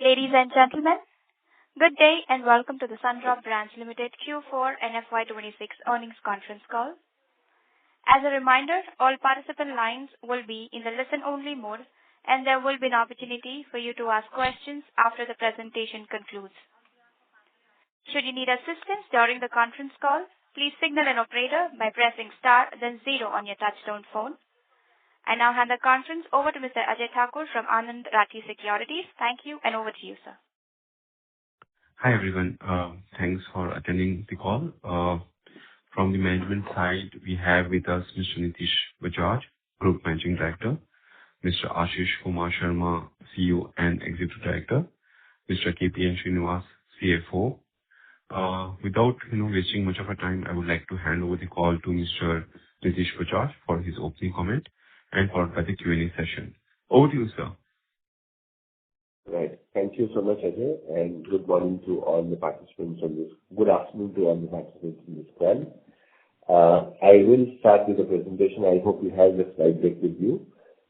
Ladies and gentlemen, good day and welcome to the Sundrop Brands Limited Q4 and FY26 earnings conference call. As a reminder, all participant lines will be in the listen-only mode, and there will be an opportunity for you to ask questions after the presentation concludes. Should you need assistance during the conference call, please signal an operator by pressing star then 0 on your touchtone phone. I now hand the conference over to Mr. Ajay Thakur from Anand Rathi Securities. Thank you, and over to you, sir. Hi, everyone. Thanks for attending the call. From the management side, we have with us Mr. Nitish Bajaj, Group Managing Director, Mr. Ashish Kumar Sharma, CEO and Executive Director, Mr. KPN Srinivas, CFO. Without wasting much of our time, I would like to hand over the call to Mr. Nitish Bajaj for his opening comment and followed by the Q&A session. Over to you, sir. Right. Thank you so much, Ajay, and good morning to all the participants on this. Good afternoon to all the participants in this call. I will start with the presentation. I hope you have the slide deck with you.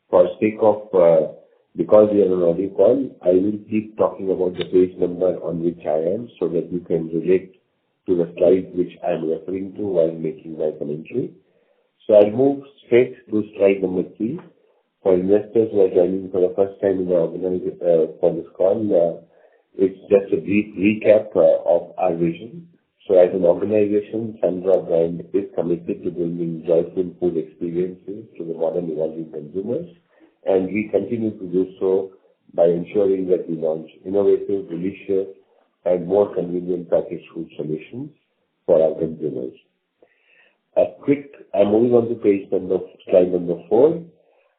For sake of, because we are on audio call, I will keep talking about the page number on which I am so that you can relate to the slide which I am referring to while making my commentary. So I'll move straight to slide number 3. For investors who are joining for the first time in the organization for this call, it's just a brief recap of our vision. So as an organization, Sundrop brand is committed to bringing joyful food experiences to the modern evolving consumers, and we continue to do so by ensuring that we launch innovative, delicious, and more convenient packaged food solutions for our consumers. I'm moving on to slide number 4.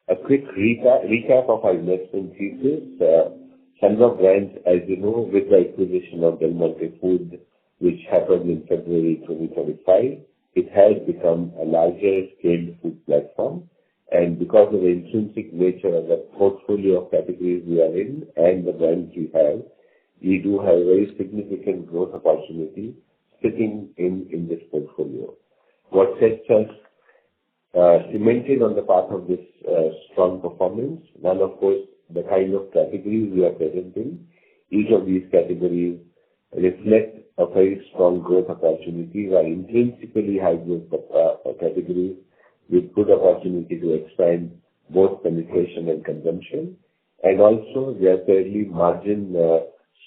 A quick recap of our investment thesis. Sundrop Brands, as you know, with the acquisition of Del Monte Food, which happened in February 2025, it has become a larger scaled food platform. And because of the intrinsic nature of the portfolio of categories we are in and the brands we do have a very significant growth opportunity sitting in this portfolio. What sets us cemented on the path of this strong performance? One, of course, the kind of categories we are present in. Each of these categories reflect a very strong growth opportunity, while intrinsically high growth categories with good opportunity to expand both penetration and consumption. And also, they are fairly margin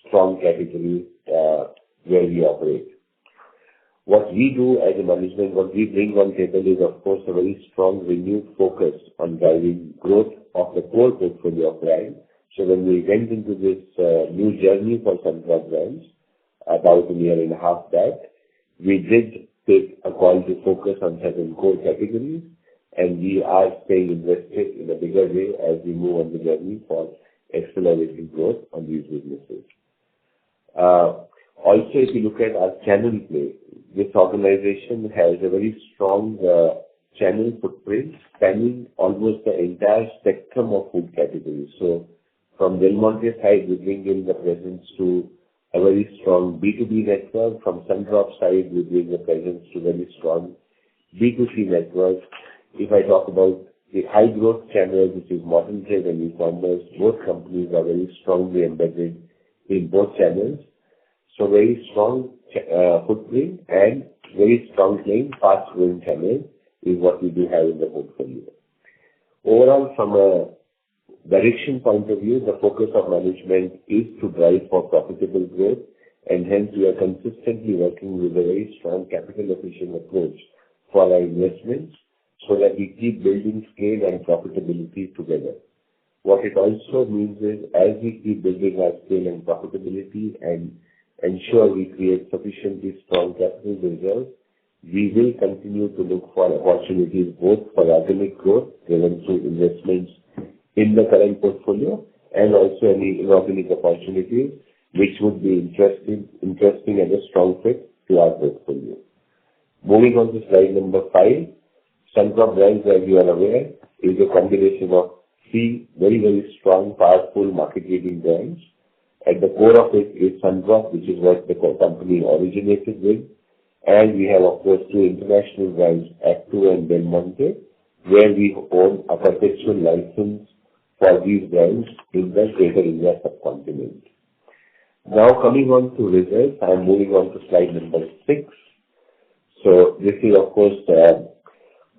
strong categories where we operate. What we do as a management, what we bring on table is, of course, a very strong renewed focus on driving growth of the core portfolio of brands. So when we went into this new journey for Sundrop Brands about a year and a half back, we did take a call to focus on certain core categories, and we are staying invested in a bigger way as we move on the journey for accelerating growth on these businesses. Also, if you look at our channel play, this organization has a very strong channel footprint spanning almost the entire spectrum of food categories. So from Del Monte side, we bring in the presence to a very strong B2B network. From Sundrop side, we bring the presence to very strong B2C network. If I talk about the high growth channels, which is modern trade and e-commerce, both companies are very strongly embedded in both channels. So very strong footprint and very strong claim, fast-growing channel is what we do have in the portfolio. Overall, from a direction point of view, the focus of management is to drive for profitable growth, and hence we are consistently working with a very strong capital efficient approach for our investments so that we keep building scale and profitability together. What it also means is, as we keep building our scale and profitability and ensure we create sufficiently strong capital reserves, we will continue to look for opportunities both for organic growth driven through investments in the current portfolio and also any inorganic opportunities which would be interesting and a strong fit to our portfolio. Moving on to slide number 5, Sundrop Brands, as you are aware, is a combination of 3 very, very strong, powerful market-leading brands. At the core of it is Sundrop, which is what the company originated with. And we have, of course, 2 international brands, Actu and Del Monte, where we own a perpetual license for these brands in the greater India subcontinent. Now coming on to results, I'm moving on to slide number 6. So this is, of course,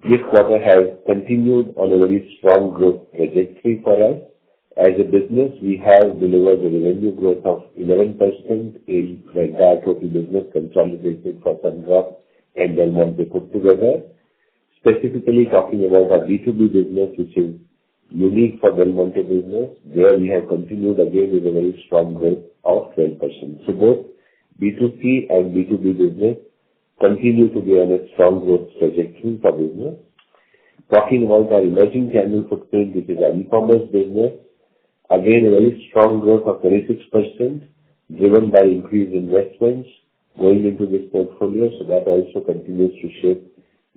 this quarter has continued on a very strong growth trajectory for us. As a business, we have delivered a revenue growth of 11% in the entire total business consolidated for Sundrop and Del Monte put together. Specifically talking about our B2B business, which is unique for Del Monte business, where we have continued again with a very strong growth of 12%. So both B2C and B2B business continue to be on a strong growth trajectory for business. Talking about our emerging channel footprint, which is our e-commerce business, again, a very strong growth of 26%, driven by increased investments going into this portfolio. So that also continues to shape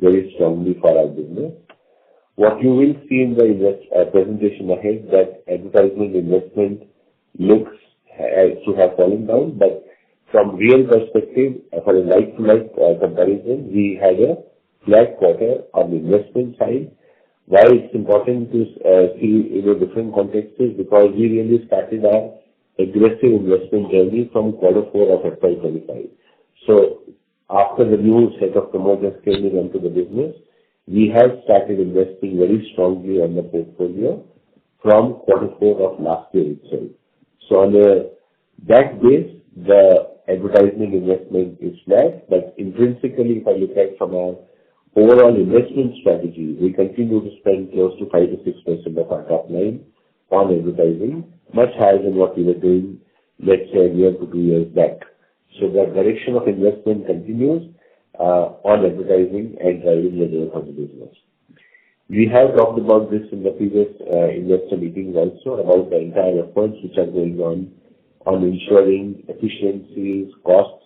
very strongly for our business. What you will see in the presentation ahead, that advertisement investment looks to have fallen down, but from real perspective, for a like-to-like comparison, we had a flat quarter on the investment side. Why it's important to see in a different context is because we really started our aggressive investment journey from quarter 4 of FY25. So after the new set of promoters came in onto the business, we have started investing very strongly on the portfolio from quarter 4 of last year itself. So on that base, the advertisement investment is flat, but intrinsically, if I look at from our overall investment strategy, we continue to spend close to 5 to 6% of our top line on advertising, much higher than what we were doing, let's say, a year to 2 years back. So the direction of investment continues on advertising and driving the growth of the business. We have talked about this in the previous investor meetings also, about the entire efforts which are going on ensuring efficiencies, costs,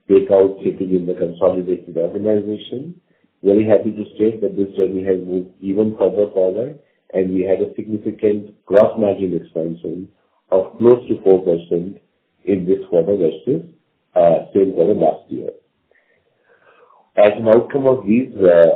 takeout sitting in the consolidated organization. Very happy to state that this journey has moved even further forward, and we had a significant gross margin expansion of close to 4% in this quarter versus same quarter last year. As an outcome of these,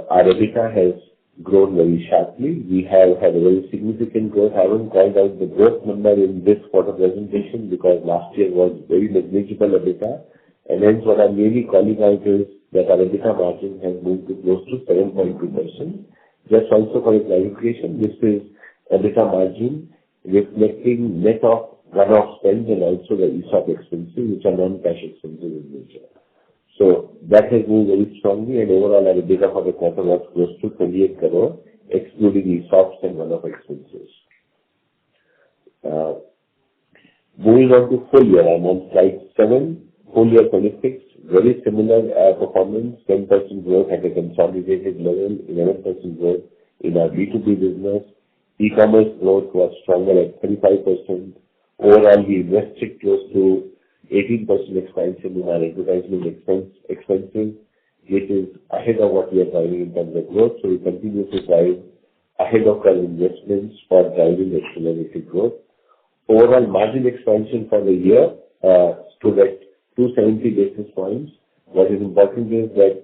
our EBITDA has grown very sharply. We have had a very significant growth. I haven't called out the growth number in this quarter presentation because last year was very negligible EBITDA. And hence what I'm really calling out is that our EBITDA margin has moved to close to 7.2%. Just also for clarification, this is EBITDA margin reflecting net of one-off spends and also the ESOP expenses, which are non-cash expenses in nature. So that has moved very strongly, and overall our EBITDA for the quarter was close to 28 crore, excluding ESOPs and one-off expenses. Moving on to full year, I'm on slide 7. Full year 26, very similar performance, 10% growth at a consolidated level, 11% growth in our B2B business. E-commerce growth was stronger at 35%. Overall, we invested close to 18% expansion in our advertisement expenses, which is ahead of what we are driving in terms of growth. So we continue to drive ahead of our investments for driving accelerated growth. Overall margin expansion for the year stood at 270 basis points. What is important is that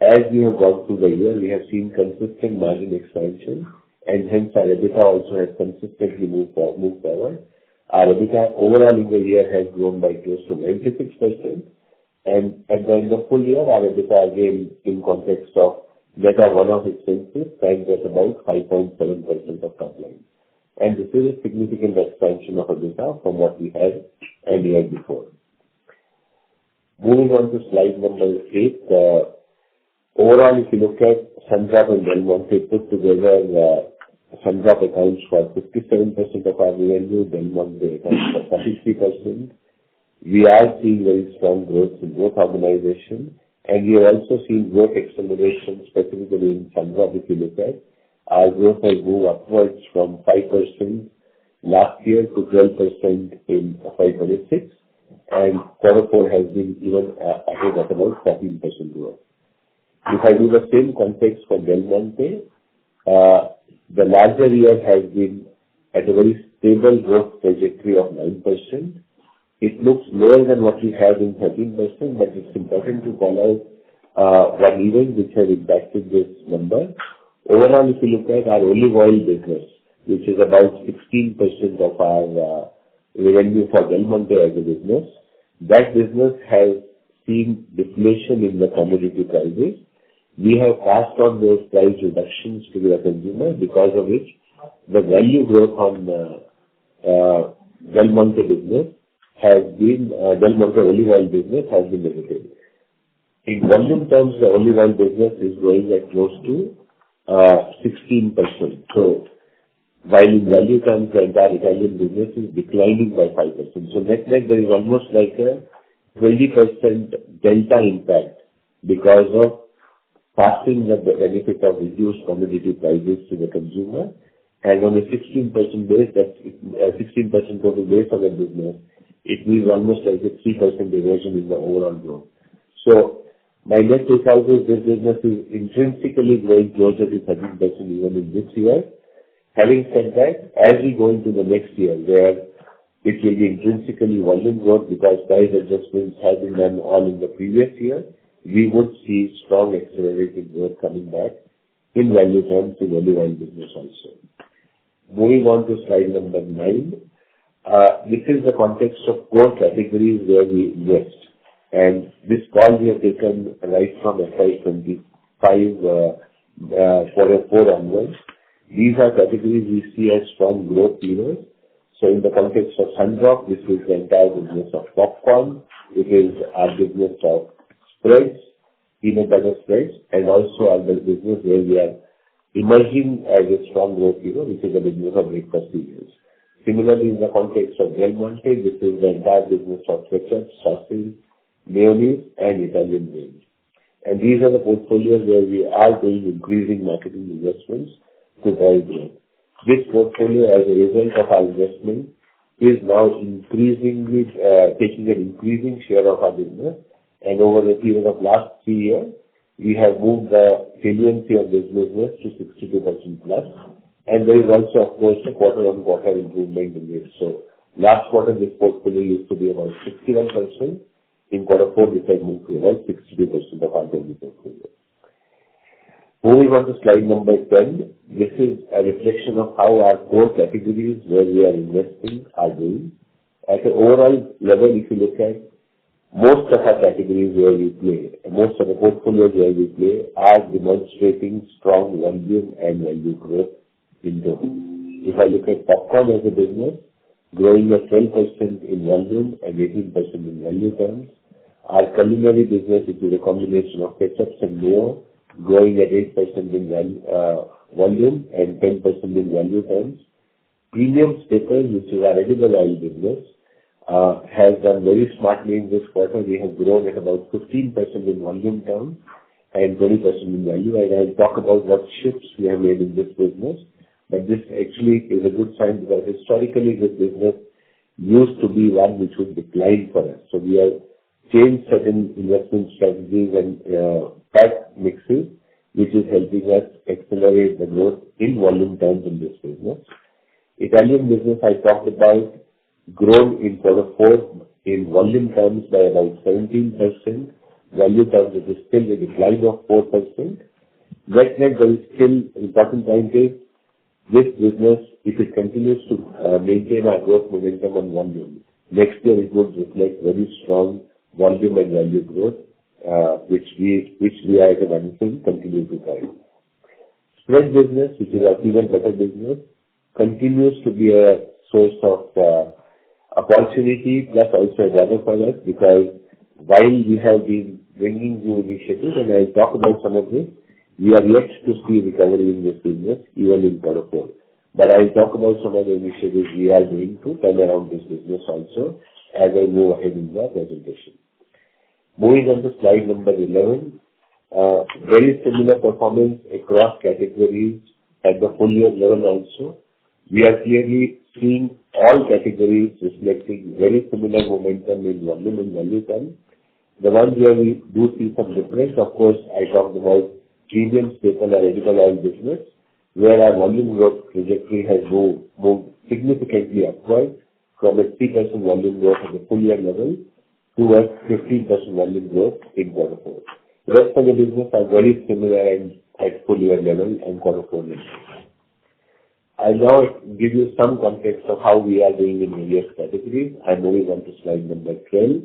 as we have gone through the year, we have seen consistent margin expansion, and hence our EBITDA also has consistently moved forward. Our EBITDA overall in the year has grown by close to 96%, and at the end of full year, our EBITDA again in context of net of one-off expenses stands at about 5.7% of top line. And this is a significant expansion of EBITDA from what we had a year before. Moving on to slide number 8, overall if you look at Sundrop and Del Monte put together, Sundrop accounts for 57% of our revenue, Del Monte accounts for 43%. We are seeing very strong growth in both organizations, and we have also seen growth acceleration, specifically in Sundrop. If you look at, our growth has moved upwards from 5% last year to 12% in FY26, and quarter 4 has been even ahead at about 14% growth. If I do the same context for Del Monte, the larger year has been at a very stable growth trajectory of 9%. It looks lower than what we had in 13%, but it's important to call out one event which has impacted this number. Overall, if you look at our olive oil business, which is about 16% of our revenue for Del Monte as a business, That business has seen deflation in the commodity prices. We have passed on those price reductions to the consumer, because of which the value growth on Del Monte business has been, Del Monte olive oil business has been negative. In volume terms, the olive oil business is growing at close to 16%. So while in value terms, the entire Italian business is declining by 5%. So net-net, there is almost like a 20% delta impact because of passing the benefit of reduced commodity prices to the consumer. And on a 16% base, that's 16% total base of the business, it means almost like a 3% erosion in the overall growth. So my net takeout is this business is intrinsically growing closer to 13% even in this year. Having said that, as we go into the next year, where it will be intrinsically volume growth because price adjustments have been done all in the previous year, we would see strong accelerated growth coming back in value terms in olive oil business also. Moving on to slide number 9. This is the context of core categories where we invest. And this call we have taken right from FY25 4 onwards. These are categories we see as strong growth levers. So in the context of Sundrop, this is the entire business of popcorn. It is our business of spreads, peanut butter spreads, and also our business where we are emerging as a strong growth lever, which is the business of breakfast cereals. Similarly, in the context of Del Monte, this is the entire business of ketchup, sauces, mayonnaise, and Italian range. And these are the portfolios where we are doing increasing marketing investments to drive growth. This portfolio, as a result of our investment, is now increasingly taking an increasing share of our business. And over the period of last 3 years, we have moved the saliency of this business to 62% plus. And there is also, of course, a quarter-on-quarter improvement in this. So last quarter, this portfolio used to be about 61%. In quarter 4, this has moved to about 62% of our total portfolio. Moving on to slide number 10, this is a reflection of how our core categories where we are investing are doing. At an overall level, if you look at most of our categories where we play, most of the portfolios where we play are demonstrating strong volume and value growth in total. If I look at popcorn as a business, growing at 12% in volume and 18% in value terms. Our culinary business, which is a combination of ketchups and mayo, growing at 8% in volume and 10% in value terms. Premium staples, which is our edible oil business, has done very smartly in this quarter. We have grown at about 15% in volume terms and 20% in value. And I'll talk about what shifts we have made in this business. But this actually is a good sign because historically this business used to be one which would decline for us. So we have changed certain investment strategies and pack mixes, which is helping us accelerate the growth in volume terms in this business. Italian business I talked about, grown in quarter 4 in volume terms by about 17%. Value terms, it is still a decline of 4%. Net-net, there is still important point is this business, if it continues to maintain our growth momentum on volume, next year it would reflect very strong volume and value growth, which we as a management continue to drive. Spread business, which is our peanut butter business, continues to be a source of opportunity plus also a driver for us because while we have been bringing new initiatives, and I'll talk about some of this, we are yet to see recovery in this business even in quarter 4. But I'll talk about some of the initiatives we are doing to turn around this business also as I move ahead in the presentation. Moving on to slide number 11, very similar performance across categories at the full year level also. We are clearly seeing all categories reflecting very similar momentum in volume and value terms. The ones where we do see some difference, of course, I talked about premium staple or edible oil business, where our volume growth trajectory has moved significantly upward from a 3% volume growth at the full year level to a 15% volume growth in quarter 4. The rest of the business are very similar and at full year level and quarter 4 level. I'll now give you some context of how we are doing in various categories. I'm moving on to slide number 12.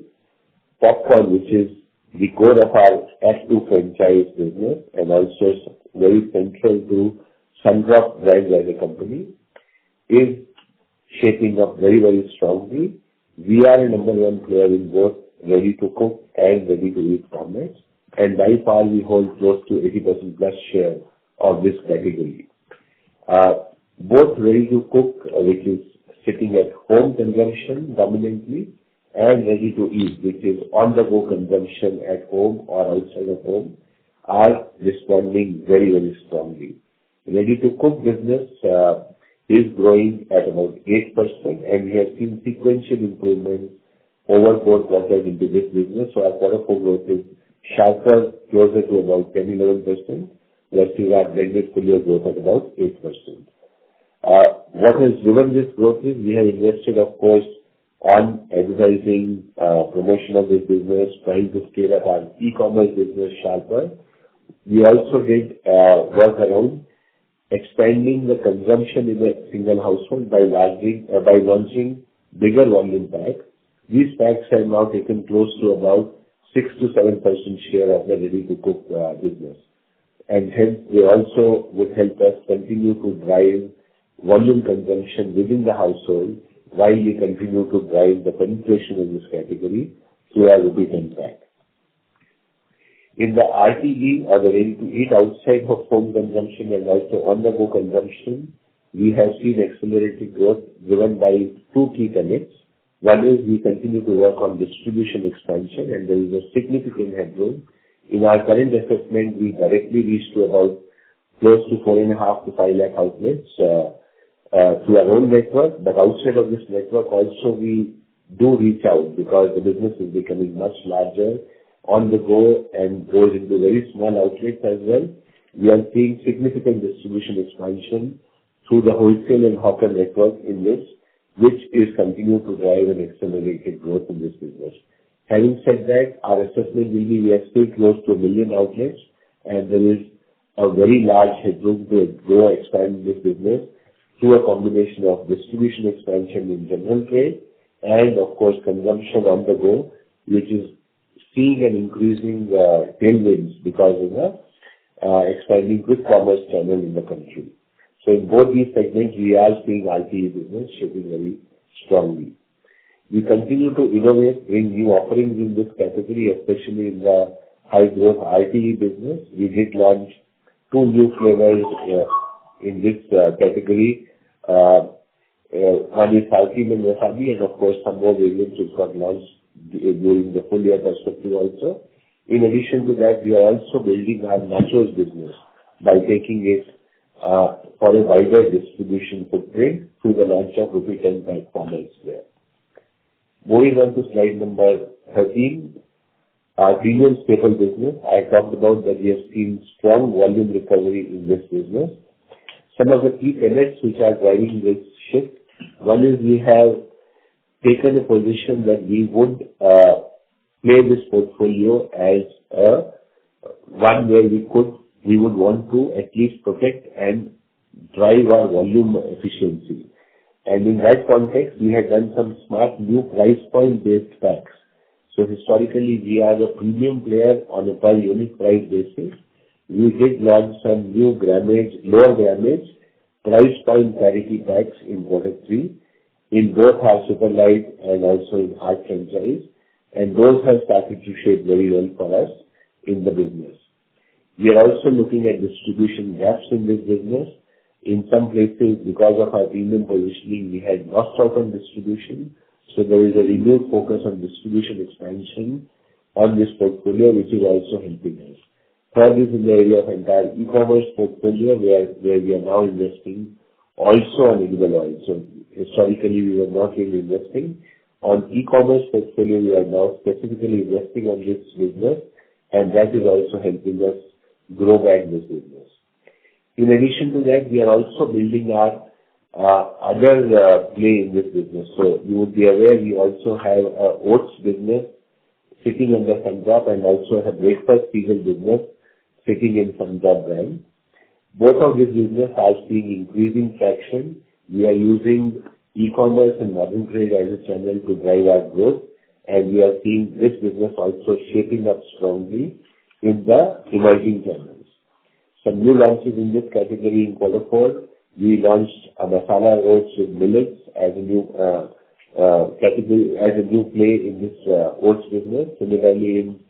popcorn, which is the core of our F2 franchise business and also very central to Sundrop brand as a company, is shaping up very, very strongly. We are a number one player in both ready-to-cook and ready-to-eat formats, and by far we hold close to 80% plus share of this category. Both ready-to-cook, which is sitting at home consumption dominantly, and ready-to-eat, which is on-the-go consumption at home or outside of home, are responding very, very strongly. Ready-to-cook business is growing at about 8%, and we have seen sequential improvement over 4 quarters into this business. So our quarter 4 growth is sharper, closer to about 10-11%, versus our blended full year growth at about 8%. What has driven this growth is we have invested, of course, on advertising, promotion of this business, trying to scale up our e-commerce business sharper. We also did work around expanding the consumption in a single household by launching bigger volume packs. These packs have now taken close to about 6 to 7% share of the ready-to-cook business. And hence, they also would help us continue to drive volume consumption within the household while we continue to drive the penetration in this category through our repeat impact. In the RTE, or the ready-to-eat outside of home consumption and also on-the-go consumption, we have seen accelerated growth driven by 2 key tenets. One is we continue to work on distribution expansion, and there is a significant headroom. In our current assessment, we directly reach to about close to 4.5 to 5 lakh outlets through our own network. But outside of this network also we do reach out because the business is becoming much larger on the go and goes into very small outlets as well. We are seeing significant distribution expansion through the wholesale and hawker network in this, which is continuing to drive an accelerated growth in this business. Having said that, our assessment will be we are still close to 1 million outlets, and there is a very large headroom to grow, expand this business through a combination of distribution expansion in general trade and, of course, consumption on the go, which is seeing an increasing tailwinds because of the expanding quick commerce channel in the country. So in both these segments, we are seeing RTE business shaping very strongly. We continue to innovate, bring new offerings in this category, especially in the high growth RTE business. We did launch 2 new flavors in this category. One is salty and wasabi, and of course some more variants which got launched during the full year perspective also. In addition to that, we are also building our nachos business by taking it for a wider distribution footprint through the launch of rupee 10 pack formats there. Moving on to slide number 13, our premium staple business. I talked about that we have seen strong volume recovery in this business. Some of the key tenets which are driving this shift. One is we have taken a position that we would play this portfolio as one where we would want to at least protect and drive our volume efficiency. And in that context, we had done some smart new price point based packs. So historically, we are a premium player on a per unit price basis. We did launch some new grammage, lower grammage, price point parity packs in quarter 3 in both our super light and also in our franchise. And those have started to shape very well for us in the business. We are also looking at distribution gaps in this business. In some places, because of our premium positioning, we had lost out on distribution. So there is a renewed focus on distribution expansion on this portfolio, which is also helping us. Third is in the area of entire e-commerce portfolio, where we are now investing also on edible oil. So historically, we were not really investing. On e-commerce portfolio, we are now specifically investing on this business, and that is also helping us grow back this business. In addition to that, we are also building our other play in this business. So you would be aware we also have a oats business sitting under Sundrop and also a breakfast cereal business sitting in Sundrop brand. Both of these businesses are seeing increasing traction. We are using e-commerce and modern trade as a channel to drive our growth, and we are seeing this business also shaping up strongly in the emerging channels. Some new launches in this category in quarter four. We launched a masala oats with millets as a new category, as a new play in this oats business. Similarly, in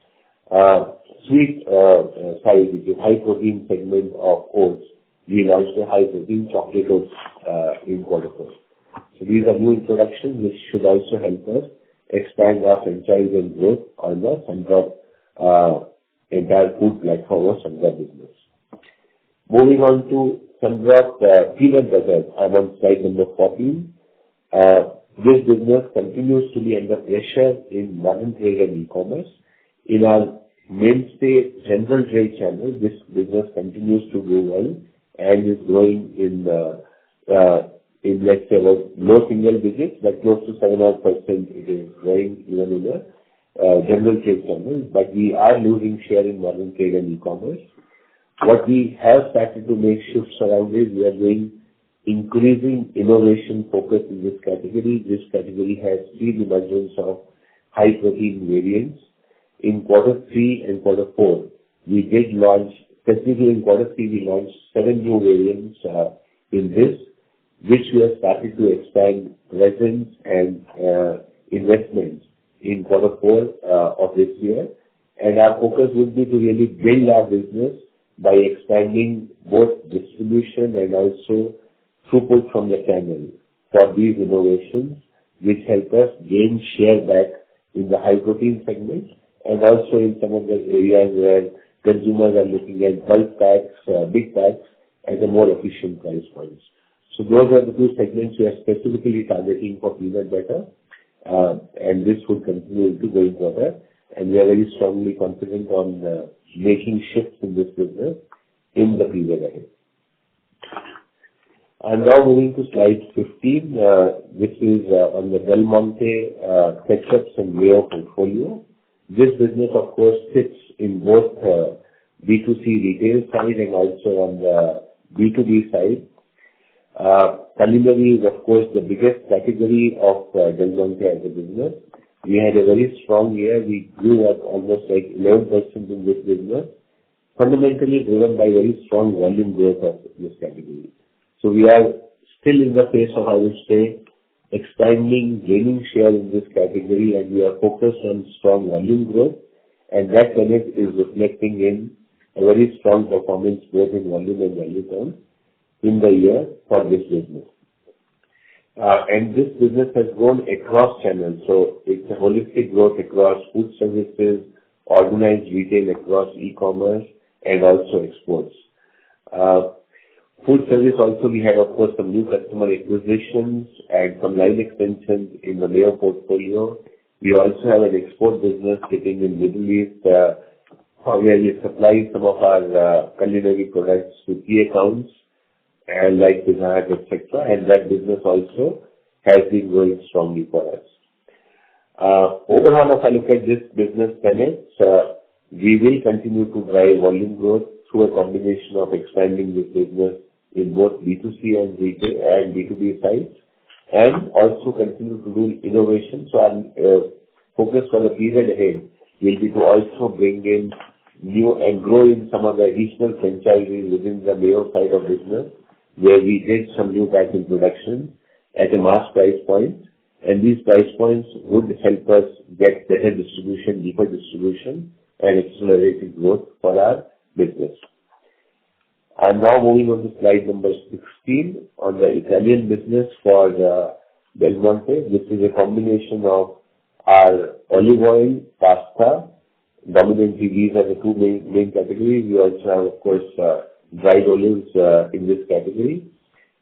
sweet side, which is high protein segment of oats, we launched a high protein chocolate oats in quarter four. So these are new introductions which should also help us expand our franchise and growth on the Sundrop entire food platform of Sundrop business. Moving on to Sundrop peanut butter, I'm on slide number 14. This business continues to be under pressure in modern trade and e-commerce. In our mainstay general trade channel, this business continues to do well and is growing in let's say about low single digits, but close to 7% it is growing even in the general trade channel. But we are losing share in modern trade and e-commerce. What we have started to make shifts around is we are doing increasing innovation focus in this category. This category has seen emergence of high protein variants. In quarter 3 and quarter 4, we did launch, specifically in quarter 3, we launched 7 new variants in this, which we have started to expand presence and investments in quarter 4 of this year. And our focus would be to really build our business by expanding both distribution and also throughput from the channel for these innovations, which help us gain share back in the high protein segment and also in some of the areas where consumers are looking at bulk packs, big packs at a more efficient price points. So those are the two segments we are specifically targeting for peanut butter, and this will continue to going further. And we are very strongly confident on making shifts in this business in the period ahead. I'm now moving to slide 15, which is on the Del Monte ketchups and mayo portfolio. This business, of course, sits in both B2C retail side and also on the B2B side. Culinary is, of course, the biggest category of Del Monte as a business. We had a very strong year. We grew at almost like 11% in this business, fundamentally driven by very strong volume growth of this category. So we are still in the phase of, I would say, expanding, gaining share in this category, and we are focused on strong volume growth, and that benefit is reflecting in a very strong performance both in volume and value terms in the year for this business. And this business has grown across channels, so it's a holistic growth across food services, organized retail across e-commerce, and also exports. Food service also, we had, of course, some new customer acquisitions and some line extensions in the mayo portfolio. We also have an export business sitting in Middle East, where we supply some of our culinary products to key accounts and like Pizza Hut, etc. And that business also has been growing strongly for us. Overall, if I look at this business tenets, we will continue to drive volume growth through a combination of expanding this business in both B2C and retail and B2B sides, and also continue to do innovation. So our focus for the period ahead will be to also bring in new and grow in some of the additional franchises within the mayo side of business, where we did some new pack introduction at a mass price point, and these price points would help us get better distribution, deeper distribution, and accelerated growth for our business. I'm now moving on to slide number 16 on the Italian business for Del Monte. This is a combination of our olive oil, pasta. Dominantly, these are the two main categories. We also have, of course, dried olives in this category.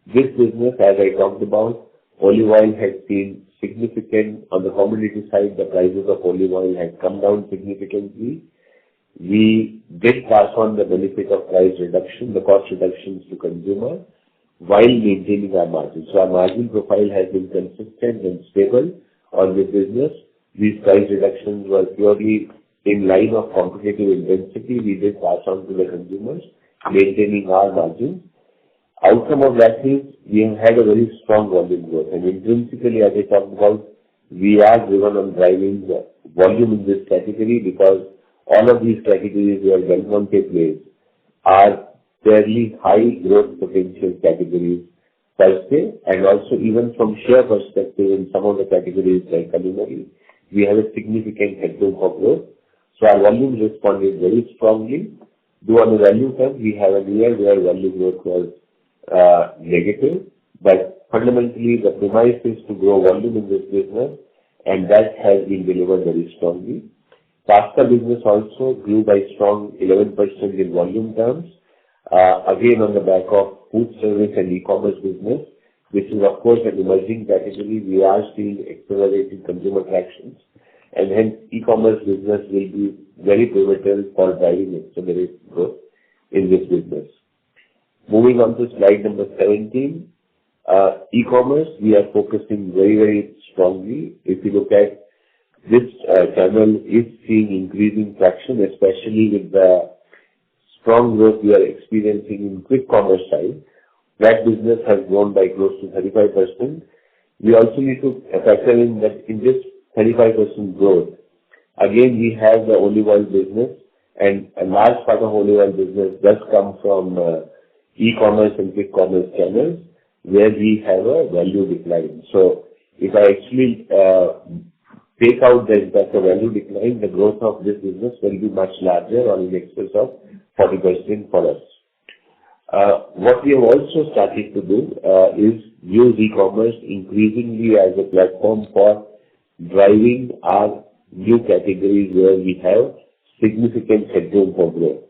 This business, as I talked about, olive oil has seen significant, on the commodity side, the prices of olive oil have come down significantly. We did pass on the benefit of price reduction, the cost reductions to consumer, while maintaining our margin. So our margin profile has been consistent and stable on this business. These price reductions were purely in line of competitive intensity. We did pass on to the consumers, maintaining our margins. Outcome of that is we have had a very strong volume growth, and intrinsically, as I talked about, we are driven on driving the volume in this category because all of these categories where Del Monte plays are fairly high growth potential categories per se, and also even from share perspective in some of the categories like culinary, we have a significant headroom for growth. So our volume responded very strongly. Though on the value term, we have a year where value growth was negative, but fundamentally the premise is to grow volume in this business, and that has been delivered very strongly. Pasta business also grew by strong 11% in volume terms, again on the back of food service and e-commerce business, which is of course an emerging category. We are seeing accelerated consumer tractions, and hence e-commerce business will be very pivotal for driving accelerated growth in this business. Moving on to slide number 17, e-commerce, we are focusing very, very strongly. If you look at this channel is seeing increasing traction, especially with the strong growth we are experiencing in quick commerce side. That business has grown by close to 35%. We also need to factor in that in this 35% growth, again, we have the olive oil business, and a large part of olive oil business does come from e-commerce and quick commerce channels where we have a value decline. So if I actually take out the impact of value decline, the growth of this business will be much larger, or in excess of 40% for us. What we have also started to do is use e-commerce increasingly as a platform for driving our new categories where we have significant headroom for growth.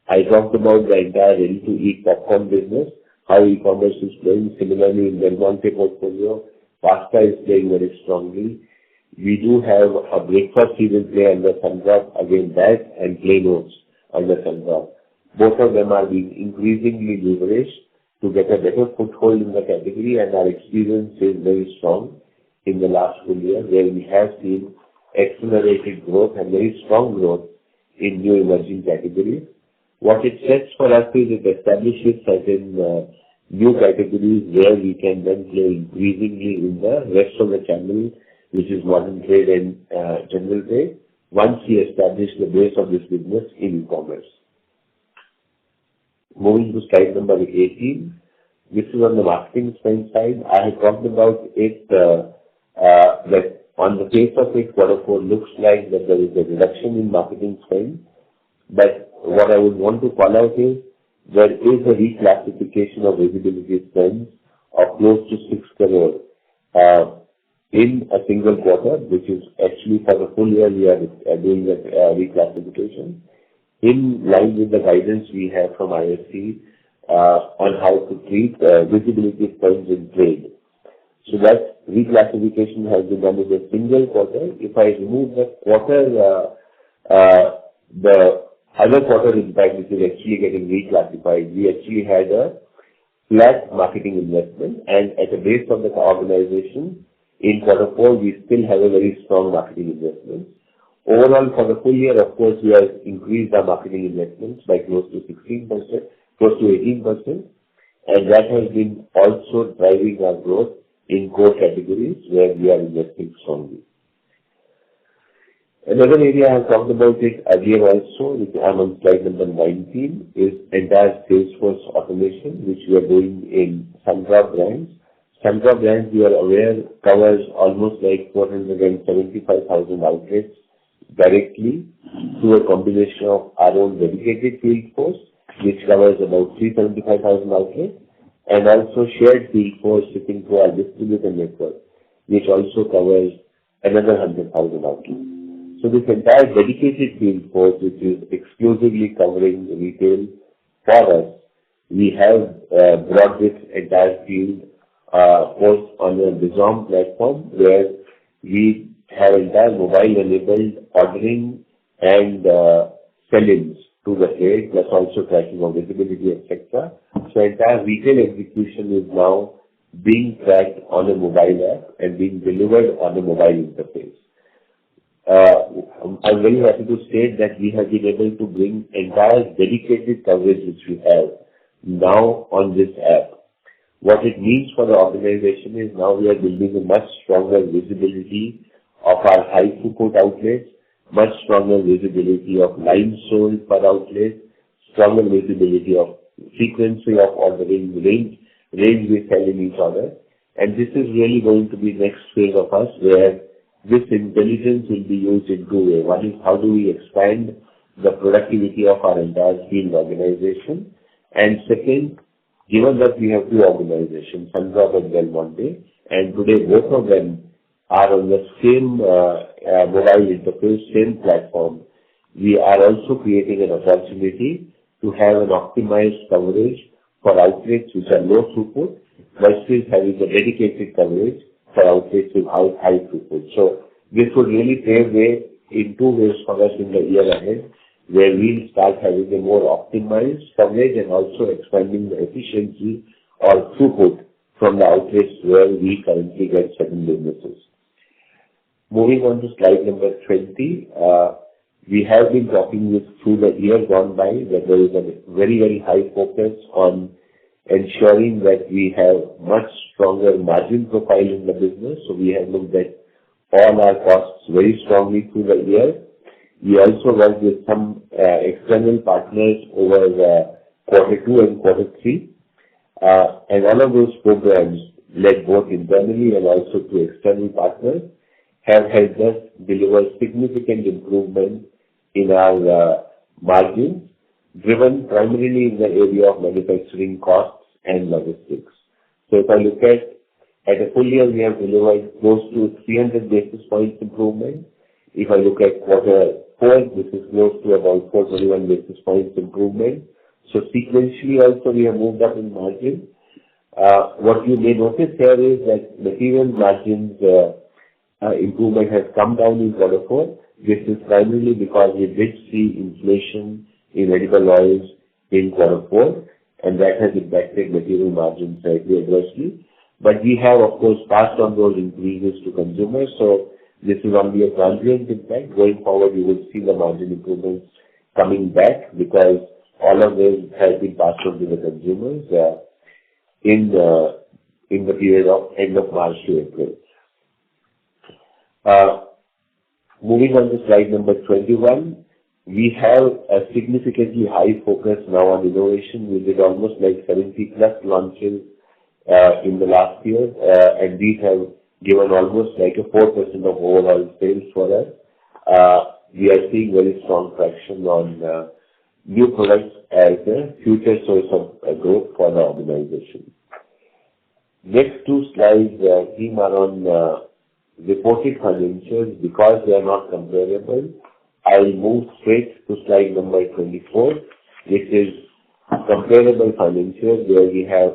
I talked about the entire ready-to-eat popcorn business, how e-commerce is playing. Similarly, in Del Monte portfolio, pasta is playing very strongly. We do have a breakfast cereal play under Sundrop, again that, and plain oats under Sundrop. Both of them are being increasingly leveraged to get a better foothold in the category, and our experience is very strong in the last full year, where we have seen accelerated growth and very strong growth in new emerging categories. What it sets for us is it establishes certain new categories where we can then play increasingly in the rest of the channel, which is modern trade and general trade, once we establish the base of this business in e-commerce. Moving to slide number 18, this is on the marketing spend side. I have talked about it, that on the face of it, Q4 looks like that there is a reduction in marketing spend. But what I would want to call out is there is a reclassification of visibility spends of close to 6 crore in a single quarter, which is actually for the full year we are doing that reclassification in line with the guidance we have from IFC on how to treat visibility spends in trade. So that reclassification has been done in a single quarter. If I remove the quarter, the other quarter impact, which is actually getting reclassified, we actually had a flat marketing investment, and at the base of the organization, in Q4, we still have a very strong marketing investment. Overall, for the full year, of course, we have increased our marketing investments by close to 16%, close to 18%, and that has been also driving our growth in core categories where we are investing strongly. Another area I have talked about it earlier also, which I'm on slide number 19, is entire Salesforce automation, which we are doing in Sundrop brands. Sundrop brands, you are aware, covers almost like 475,000 outlets directly through a combination of our own dedicated field force, which covers about 375,000 outlets, and also shared field force sitting through our distributor network, which also covers another 100,000 outlets. So this entire dedicated field force, which is exclusively covering retail for us, we have brought this entire field force on a Bizom platform where we have entire mobile-enabled ordering and sell-ins to the trade, plus also tracking of visibility, etc. So entire retail execution is now being tracked on a mobile app and being delivered on a mobile interface. I'm very happy to state that we have been able to bring entire dedicated coverage which we have now on this app. What it means for the organization is now we are building a much stronger visibility of our high throughput outlets, much stronger visibility of lines sold per outlet, stronger visibility of frequency of ordering, range we sell in each order. And this is really going to be next phase of us, where this intelligence will be used in two ways. One is how do we expand the productivity of our entire field organization, and second, given that we have two organizations, Sundrop and Del Monte, and today both of them are on the same mobile interface, same platform, we are also creating an opportunity to have an optimized coverage for outlets which are low throughput, versus having a dedicated coverage for outlets with high throughput. So this would really pave way in two ways for us in the year ahead, where we'll start having a more optimized coverage and also expanding the efficiency or throughput from the outlets where we currently get certain businesses. Moving on to slide number 20, we have been talking through the year gone by that there is a very, very high focus on ensuring that we have much stronger margin profile in the business. So we have looked at all our costs very strongly through the year. We also worked with some external partners over quarter 2 and quarter 3. And all of those programs, led both internally and also to external partners, have helped us deliver significant improvement in our margins, driven primarily in the area of manufacturing costs and logistics. So if I look at a full year, we have delivered close to 300 basis points improvement. If I look at quarter 4, this is close to about 421 basis points improvement. So sequentially also we have moved up in margin. What you may notice here is that material margins improvement has come down in quarter 4. This is primarily because we did see inflation in edible oils in quarter 4, and that has impacted material margins slightly adversely. But we have, of course, passed on those increases to consumers, so this is only a transient impact. Going forward, you will see the margin improvements coming back because all of this has been passed on to the consumers in the period of end of March to April. Moving on to slide number 21, we have a significantly high focus now on innovation. We did almost like 70 plus launches in the last year, and these have given almost like a 4% of overall sales for us. We are seeing very strong traction on new products as a future source of growth for the organization. Next two slides theme are on reported financials. Because they are not comparable, I'll move straight to slide number 24, which is comparable financials, where we have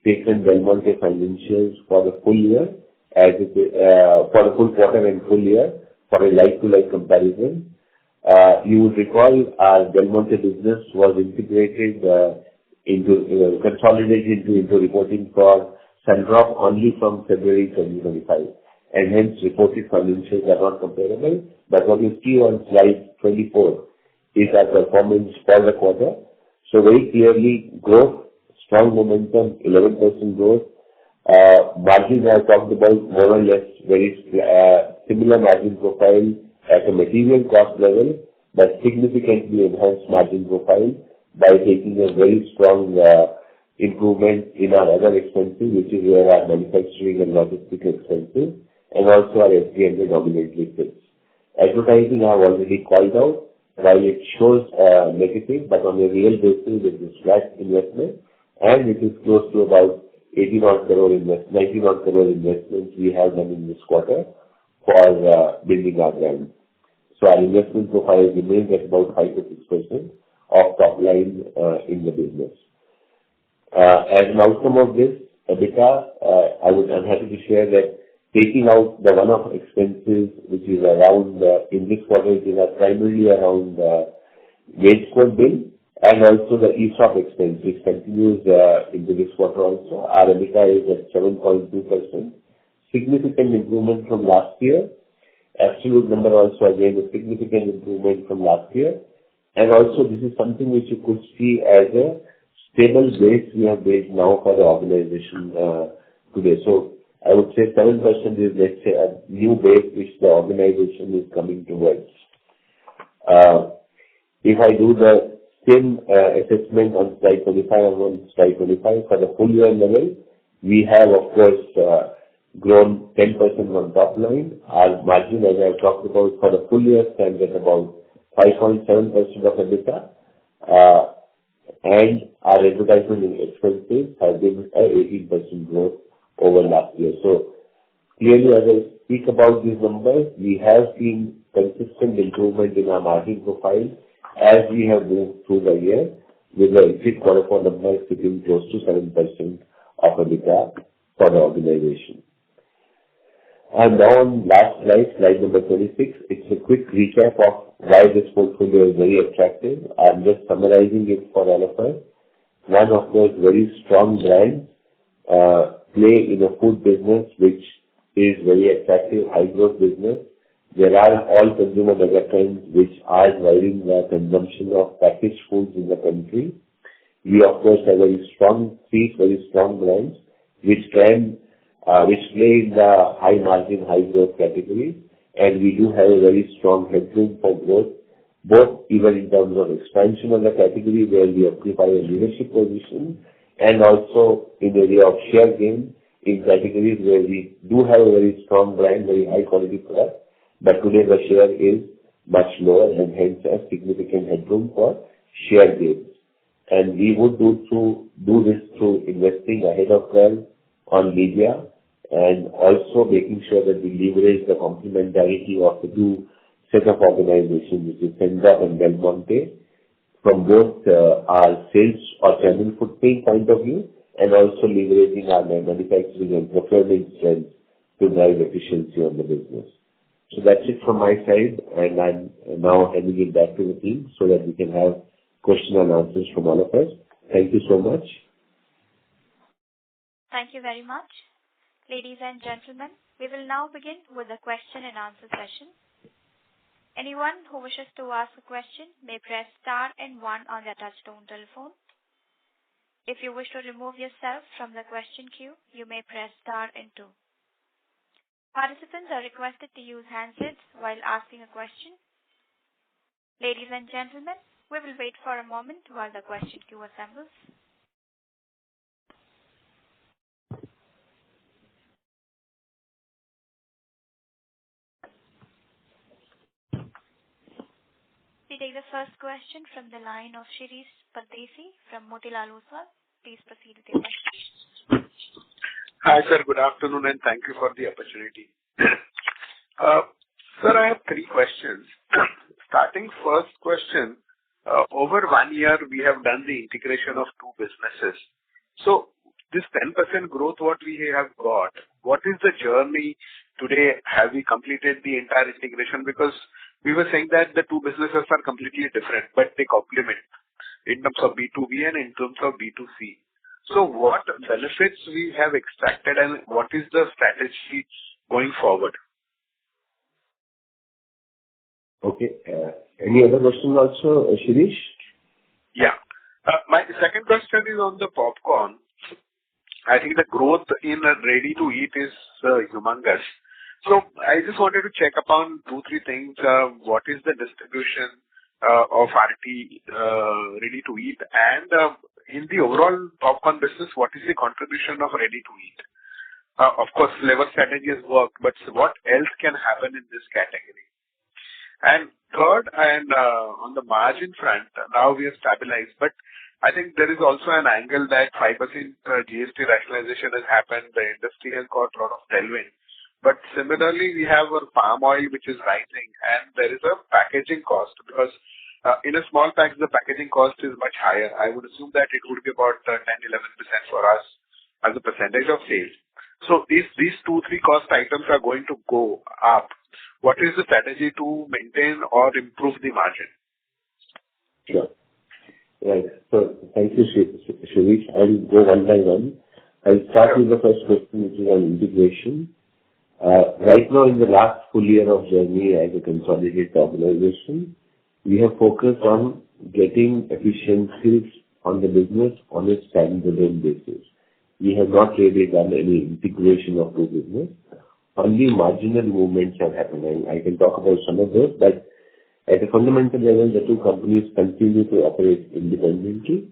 taken Del Monte financials for the full year, for the full quarter and full year for a like-to-like comparison. You would recall our Del Monte business was integrated consolidated into reporting for Sundrop only from February 2025, and hence reported financials are not comparable. But what you see on slide 24 is our performance for the quarter. So very clearly, growth, strong momentum, 11% growth. Margins I have talked about more or less very similar margin profile at a material cost level, but significantly enhanced margin profile by taking a very strong improvement in our other expenses, which is where our manufacturing and logistics expenses, and also our SG&A dominantly sits. Advertising I have already called out. While it shows negative, but on a real basis it is flat investment, and it is close to about 90 odd crore investments we have done in this quarter for building our brand. So our investment profile remains at about 5 to 6% of top line in the business. As an outcome of this, EBITDA, I'm happy to share that taking out the one-off expenses, which is around, in this quarter, it is primarily around wage code bill and also the ESOP expense, which continues into this quarter also. Our EBITDA is at 7.2%, significant improvement from last year. Absolute number also again a significant improvement from last year. And also this is something which you could see as a stable base we have built now for the organization today. So I would say 7% is, let's say, a new base which the organization is coming towards. If I do the same assessment on slide 25 and on slide 25 for the full year level, we have, of course, grown 10% on top line. Our margin, as I have talked about, for the full year stands at about 5.7% of EBITDA. And our advertisement expenses have been at 18% growth over last year. So clearly, as I speak about these numbers, we have seen consistent improvement in our margin profile as we have moved through the year, with the exit quarter four numbers sitting close to 7% of EBITDA for the organization. And now on last slide number 26, it's a quick recap of why this portfolio is very attractive. I'm just summarizing it for all of us. One, of course, very strong brands play in a food business which is very attractive, high growth business. There are all consumer megatrends which are driving the consumption of packaged foods in the country. We, of course, have very strong brands which play in the high margin, high growth category, and we do have a very strong headroom for growth, both even in terms of expansion of the category where we occupy a leadership position, and also in the area of share gain in categories where we do have a very strong brand, very high quality product, but today the share is much lower and hence a significant headroom for share gains. And we would do this through investing ahead of curve on media, and also making sure that we leverage the complementarity of the two set of organizations, which is Sundrop and Del Monte, from both our sales or channel footprint point of view, and also leveraging our manufacturing and procurement strength to drive efficiency on the business. So that's it from my side, and I'm now handing it back to the team so that we can have question and answers from all of us. Thank you so much. Thank you very much. Ladies and gentlemen, we will now begin with the question and answer session. Anyone who wishes to ask a question may press star and 1 on their touchtone telephone. If you wish to remove yourself from the question queue, you may press star and 2. Participants are requested to use handsets while asking a question. Ladies and gentlemen, we will wait for a moment while the question queue assembles. We take the first question from the line of Shirish Pardeshi from Motilal Oswal. Please proceed with your question. Hi, sir. Good afternoon, and thank you for the opportunity. Sir, I have 3 questions. Starting first question, over 1 year, we have done the integration of 2 businesses. So this 10% growth, what we have got, what is the journey today? Have we completed the entire integration? Because we were saying that the 2 businesses are completely different, but they complement in terms of B2B and in terms of B2C. So what benefits we have extracted and what is the strategy going forward? Okay. Any other question also, Shirish? Yeah. My second question is on the popcorn. I think the growth in ready to eat is humongous. So I just wanted to check upon 2-3 things. What is the distribution of RT ready to eat, and in the overall popcorn business, what is the contribution of ready to eat? Of course, flavor strategy has worked, but what else can happen in this category? And third, on the margin front, now we have stabilized, but I think there is also an angle that 5% GST rationalization has happened. The industry has got a lot of tailwind. But similarly, we have our palm oil, which is rising, and there is a packaging cost because in a small pack, the packaging cost is much higher. I would assume that it would be about 10-11% for us as a percentage of sales. So these 2-3 cost items are going to go up. What is the strategy to maintain or improve the margin? Sure. Right. So thank you, Shirish. I'll go one by one. I'll start with the first question, which is on integration. Right now, in the last full year of journey as a consolidated organization, we have focused on getting efficiencies on the business on a standalone basis. We have not really done any integration of the business. Only marginal movements have happened, and I can talk about some of those, but at a fundamental level, the two companies continue to operate independently.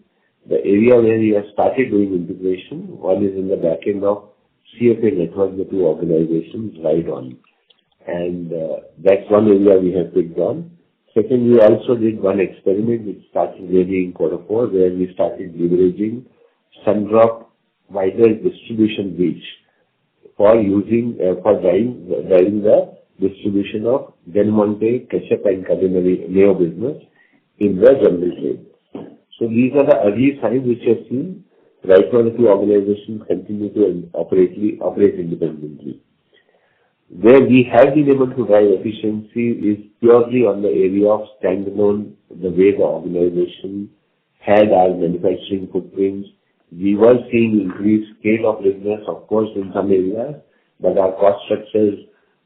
The area where we have started doing integration, one is in the back end of CFA network, the two organizations ride on. And that's one area we have picked on. Second, we also did one experiment which started really in Q4, where we started leveraging Sundrop wider distribution reach for using for driving the distribution of Del Monte ketchup and culinary mayo business in the general trade. So these are the early signs which we have seen. Right now, the two organizations continue to operate independently. Where we have been able to drive efficiency is purely on the area of standalone, the way the organization had our manufacturing footprints. We were seeing increased scale of business, of course, in some areas, but our cost structures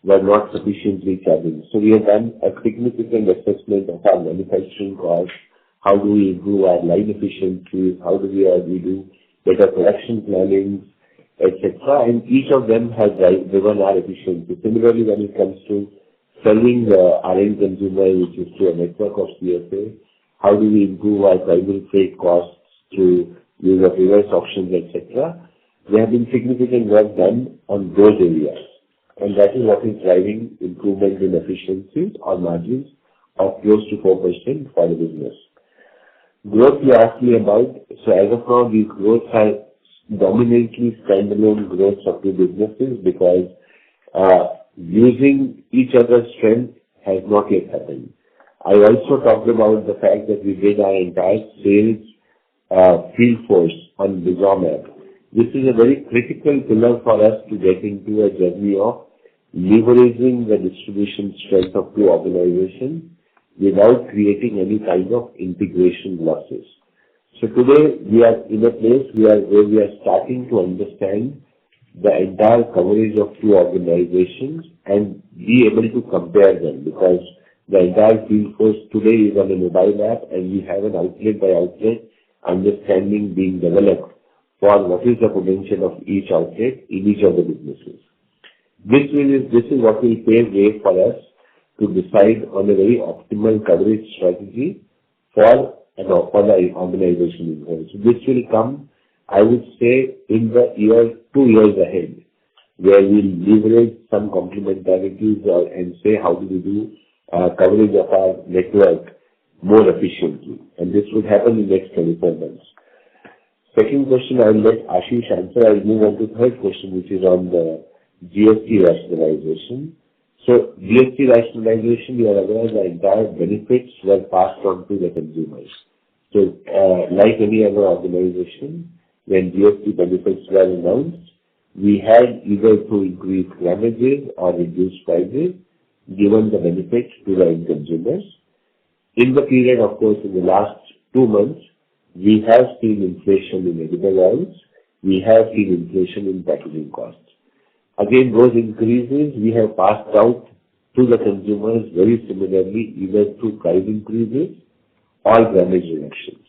were not sufficiently challenged. So we have done a significant assessment of our manufacturing costs. How do we improve our line efficiency? How do we do better production planning, etc. And each of them has driven our efficiency. Similarly, when it comes to selling our end consumer, which is through a network of CFA, how do we improve our primary freight costs through use of reverse auctions, etc. There have been significant work done on those areas. And that is what is driving improvement in efficiencies or margins of close to 4% for the business. Growth you asked me about. So as of now, these growths are dominantly standalone growths of the businesses because using each other's strength has not yet happened. I also talked about the fact that we did our entire sales field force on Bizom app. This is a very critical pillar for us to get into a journey of leveraging the distribution strength of two organizations without creating any kind of integration losses. So today we are in a place where we are starting to understand the entire coverage of two organizations and be able to compare them, because the entire field force today is on a mobile app and we have an outlet by outlet understanding being developed for what is the potential of each outlet in each of the businesses. This is what will pave way for us to decide on a very optimal coverage strategy for the organization. So this will come, I would say, in the 2 years ahead, where we'll leverage some complementarities and say how do we do coverage of our network more efficiently. And this would happen in the next 24 months. Second question, I will let Ashish answer. I will move on to third question, which is on the GST rationalization. So GST rationalization, you are aware the entire benefits were passed on to the consumers. So like any other organization, when GST benefits were announced, we had either to increase damages or reduce prices, given the benefits to the end consumers. In the period, of course, in the last 2 months, we have seen inflation in edible oils. We have seen inflation in packaging costs. Again, those increases we have passed out to the consumers very similarly, either through price increases or grammage reductions.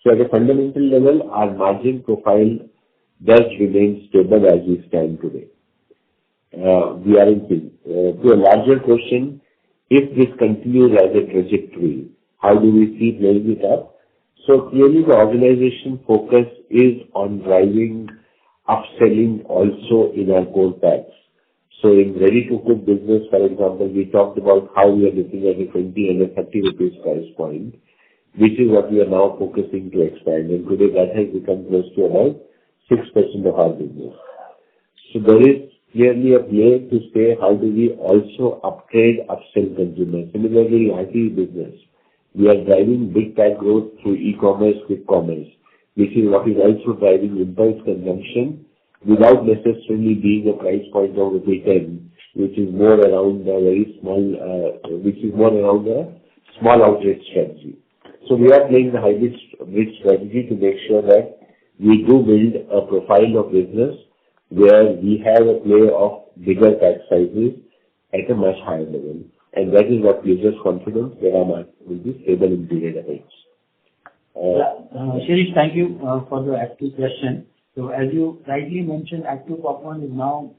So at a fundamental level, our margin profile does remain stable as we stand today. We are in sync. To a larger question, if this continues as a trajectory, how do we see playing it up? So clearly the organization focus is on driving upselling also in our core packs. So in ready-to-cook business, for example, we talked about how we are looking at a 20 and a 30 rupees price point, which is what we are now focusing to expand. And today that has become close to about 6% of our business. So there is clearly a play to say how do we also upgrade, upsell consumers. Similarly, in IT business, we are driving big pack growth through e-commerce, quick commerce, which is what is also driving impulse consumption without necessarily being a price point of rupee 10, which is more around a very small, small outlet strategy. So we are playing the hybrid strategy to make sure that we do build a profile of business where we have a play of bigger pack sizes at a much higher level. And that is what gives us confidence that our market will be stable in period ahead. Shirish, thank you for the active question. So as you rightly mentioned, Active Popcorn is now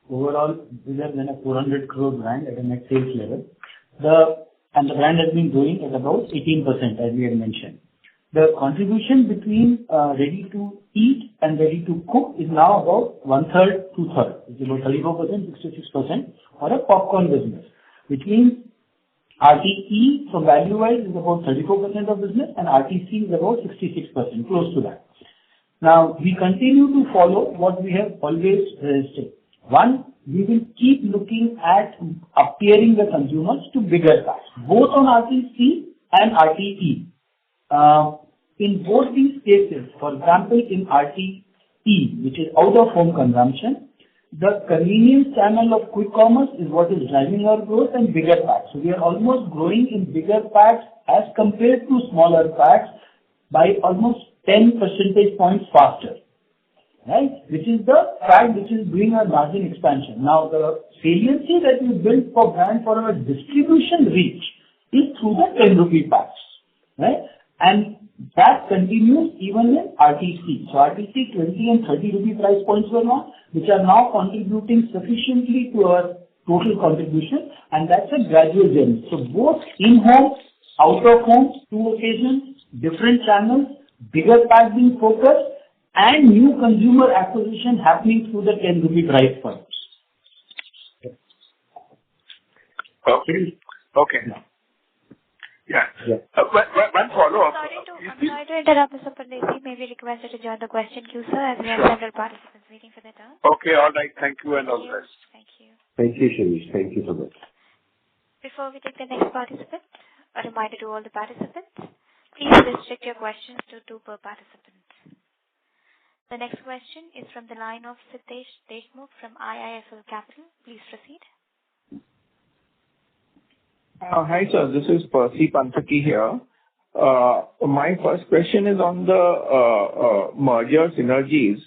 overall bigger than a 400 crore brand at a net sales level. And the brand has been growing at about 18%, as we had mentioned. The contribution between ready to eat and ready to cook is now about 1/3, 2/3. It's about 34%, 66% for a popcorn business, which means RTE from value-wise is about 34% of business and RTC is about 66%, close to that. Now, we continue to follow what we have always said. One, we will keep looking at appearing the consumers to bigger packs, both on RTC and RTE. In both these cases, for example, in RTE, which is out of home consumption, the convenience channel of quick commerce is what is driving our growth and bigger packs. So we are almost growing in bigger packs as compared to smaller packs by almost 10 percentage points faster, right? Which is the fact which is doing our margin expansion. Now, the saliency that we built for brand for our distribution reach is through the 10 rupee packs, right? And that continues even in RTC. So RTC 20 and 30 rupee price points were on, which are now contributing sufficiently to our total contribution, and that's a gradual journey. So both in-home, out-of-home, two occasions, different channels, bigger pack being focused, and new consumer acquisition happening through the 10 rupee price points. Okay. Yeah. One follow-up. Sorry to interrupt, Mr. Pandesi. May we request you to join the question queue, sir, as we have several participants waiting for their turn. Okay, all right. Thank you and all the best. Thank you. Thank you, Shirish. Thank you so much. Before we take the next participant, a reminder to all the participants, please restrict your questions to 2 per participant. The next question is from the line of Siddesh Deshmukh from IIFL Capital. Please proceed. Hi, sir. This is Percy Panthaki here. My first question is on the merger synergies.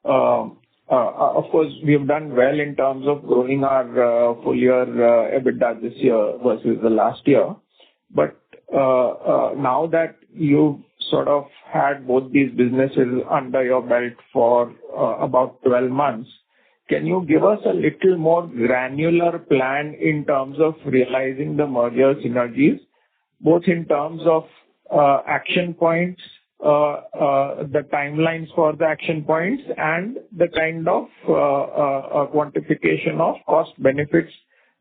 Of course, we have done well in terms of growing our full year EBITDA this year versus the last year. But now that you've sort of had both these businesses under your belt for about 12 months, can you give us a little more granular plan in terms of realizing the merger synergies, both in terms of action points, the timelines for the action points, and the kind of quantification of cost benefits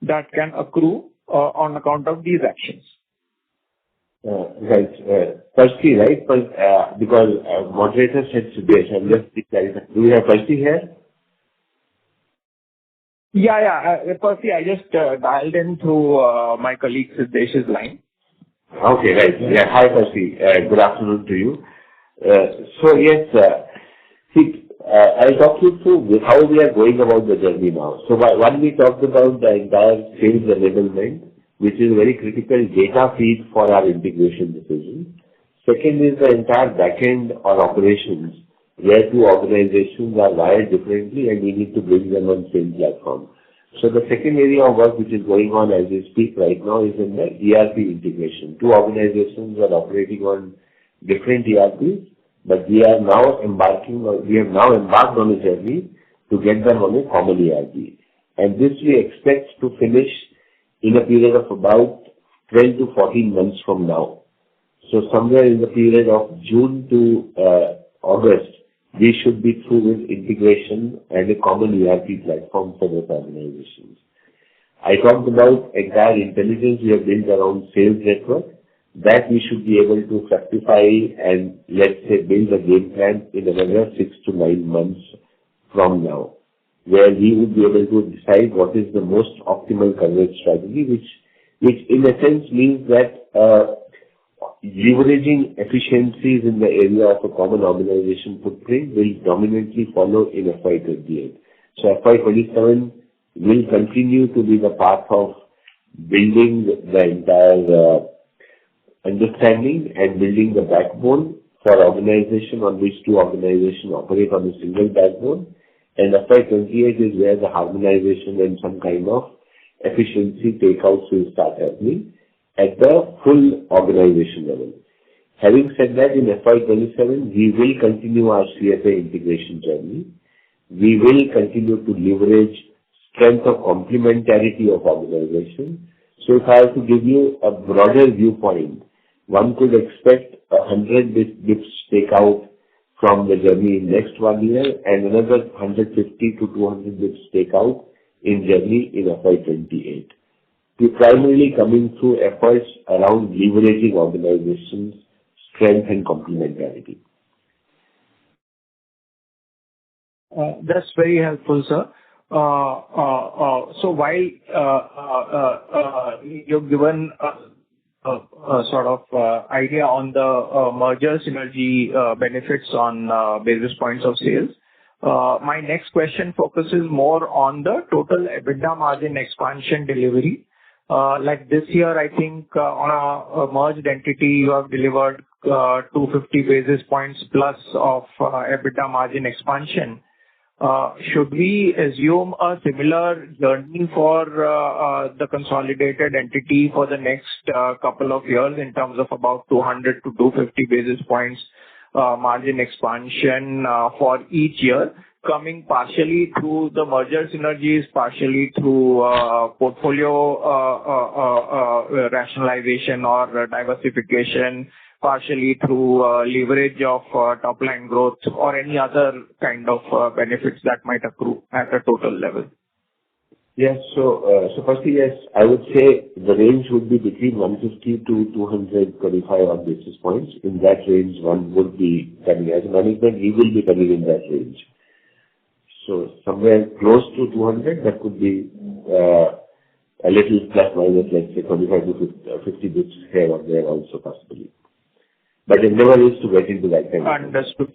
that can accrue on account of these actions? Right. Percy, right? Because moderator said Siddesh, I'm just clarifying. Do we have Percy here? Yeah. Percy, I just dialed in through my colleague Siddesh's line. Okay, right. Yeah. Hi, Percy. Good afternoon to you. So yes, I'll talk you through how we are going about the journey now. So one, we talked about the entire sales enablement, which is very critical data feed for our integration decision. Second is the entire backend or operations, where two organizations are wired differently and we need to bring them on same platform. So the second area of work which is going on as we speak right now is in the ERP integration. Two organizations are operating on different ERPs, but we have now embarked on a journey to get them on a common ERP. And this we expect to finish in a period of about 12 to 14 months from now. So somewhere in the period of June to August, we should be through with integration and a common ERP platform for both organizations. I talked about entire intelligence we have built around sales network, that we should be able to fructify and, let's say, build a game plan in another 6 to 9 months from now, where we would be able to decide what is the most optimal coverage strategy, which in a sense means that leveraging efficiencies in the area of a common organization footprint will dominantly follow in FY28. So FY27 will continue to be the path of building the entire understanding and building the backbone for organization on which two organizations operate on a single backbone. And FY28 is where the harmonization and some kind of efficiency takeouts will start happening at the full organization level. Having said that, in FY27, we will continue our CFA integration journey. We will continue to leverage strength of complementarity of organization. So if I have to give you a broader viewpoint, one could expect 100 bips takeout from the journey in next 1 year and another 150 to 200 bips takeout in journey in FY28. We're primarily coming through efforts around leveraging organizations' strength and complementarity. That's very helpful, sir. So while you've given a sort of idea on the merger synergy benefits on basis points of sales, my next question focuses more on the total EBITDA margin expansion delivery. Like this year, I think on a merged entity, you have delivered 250 basis points plus of EBITDA margin expansion. Should we assume a similar journey for the consolidated entity for the next couple of years in terms of about 200 to 250 basis points margin expansion for each year, coming partially through the merger synergies, partially through portfolio rationalization or diversification, partially through leverage of top-line growth or any other kind of benefits that might accrue at a total level? Yes. So firstly, yes, I would say the range would be between 150 to 225 odd basis points. In that range, one would be coming. As a management, we will be coming in that range. So somewhere close to 200, that could be a little plus minus, let's say 25 to 50 bits here or there also possibly. But the endeavor is to get into that kind of. Understood.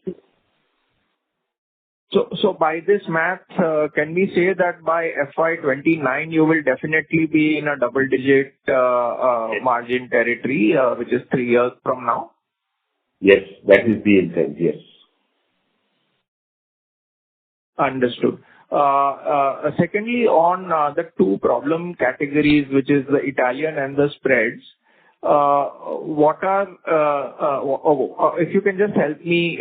So by this math, can we say that by FY29 you will definitely be in a double-digit margin territory, which is 3 years from now? Yes, that is the intent. Yes. Understood. Secondly, on the two problem categories, which is the Italian and the spreads, what are, if you can just help me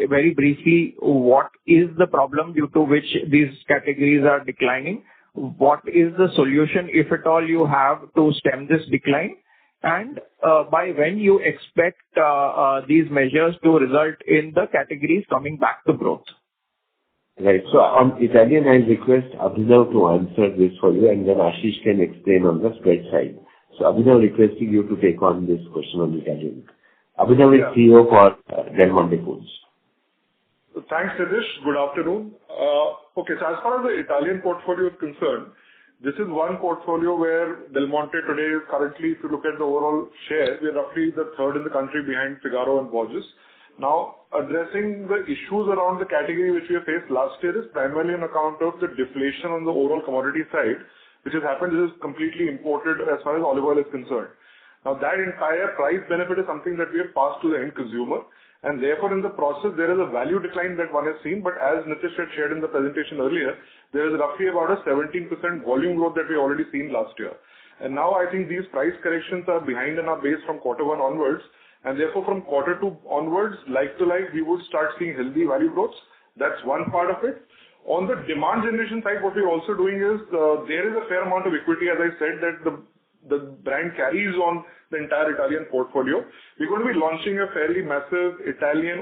very briefly, what is the problem due to which these categories are declining? What is the solution, if at all you have, to stem this decline? And by when you expect these measures to result in the categories coming back to growth? Right. So on Italian, I'll request Abhinav to answer this for you, and then Ashish can explain on the spread side. So Abhinav, requesting you to take on this question on Italian. Abhinav is CEO for Del Monte Foods. Thanks, Nitish. Good afternoon. Okay, so as far as the Italian portfolio is concerned, this is one portfolio where Del Monte today is currently, if you look at the overall share, we are roughly the third in the country behind Figaro and Borges. Now, addressing the issues around the category which we have faced last year is primarily on account of the deflation on the overall commodity side, which has happened. This is completely imported as far as olive oil is concerned. Now, that entire price benefit is something that we have passed to the end consumer, and therefore in the process there is a value decline that one has seen. But as Nitish had shared in the presentation earlier, there is roughly about a 17% volume growth that we already seen last year. And now I think these price corrections are behind in our base from Q1 onwards, and therefore from Q2 onwards, like to like, we would start seeing healthy value growths. That's one part of it. On the demand generation side, what we're also doing is, there is a fair amount of equity, as I said, that the brand carries on the entire Italian portfolio. We're going to be launching a fairly massive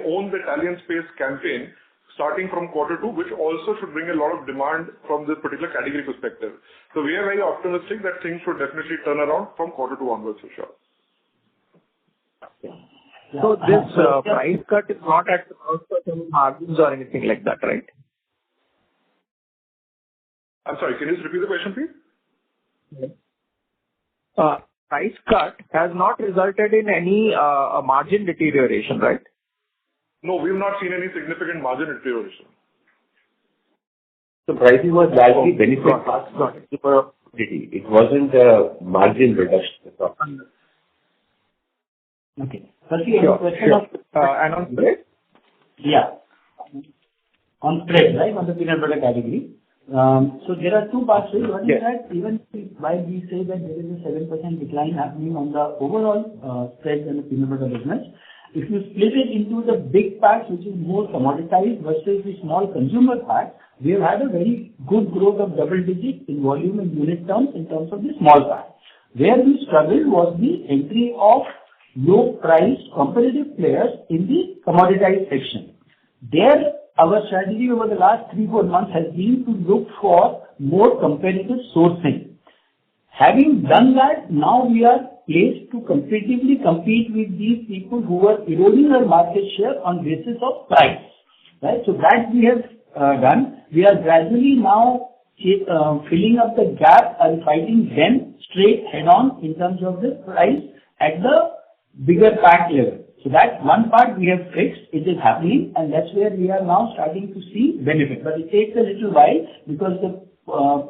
Own the Italian Space campaign starting from Q2, which also should bring a lot of demand from this particular category perspective. So we are very optimistic that things should definitely turn around from Q2 onwards for sure. So this price cut is not at the cost of any margins or anything like that, right? I'm sorry, can you just repeat the question, please? Price cut has not resulted in any margin deterioration, right? No, we've not seen any significant margin deterioration. The pricing was largely benefit passed to consumer. It wasn't a margin reduction at all. Okay. Firstly, on the question of and on spread? Yeah. On spread, right? On the peanut butter category. So there are two parts to it. One is that even while we say that there is a 7% decline happening on the overall spreads in the peanut butter business, if you split it into the big parts, which is more commoditized versus the small consumer part, we have had a very good growth of double digits in volume and unit terms in terms of the small part. Where we struggled was the entry of low-priced competitive players in the commoditized section. There, our strategy over the last 3-4 months has been to look for more competitive sourcing. Having done that, now we are placed to competitively compete with these people who are eroding our market share on basis of price. Right? So that we have done. We are gradually now filling up the gap and fighting them straight head-on in terms of the price at the bigger pack level. So that one part we have fixed, it is happening, and that's where we are now starting to see benefit. But it takes a little while because the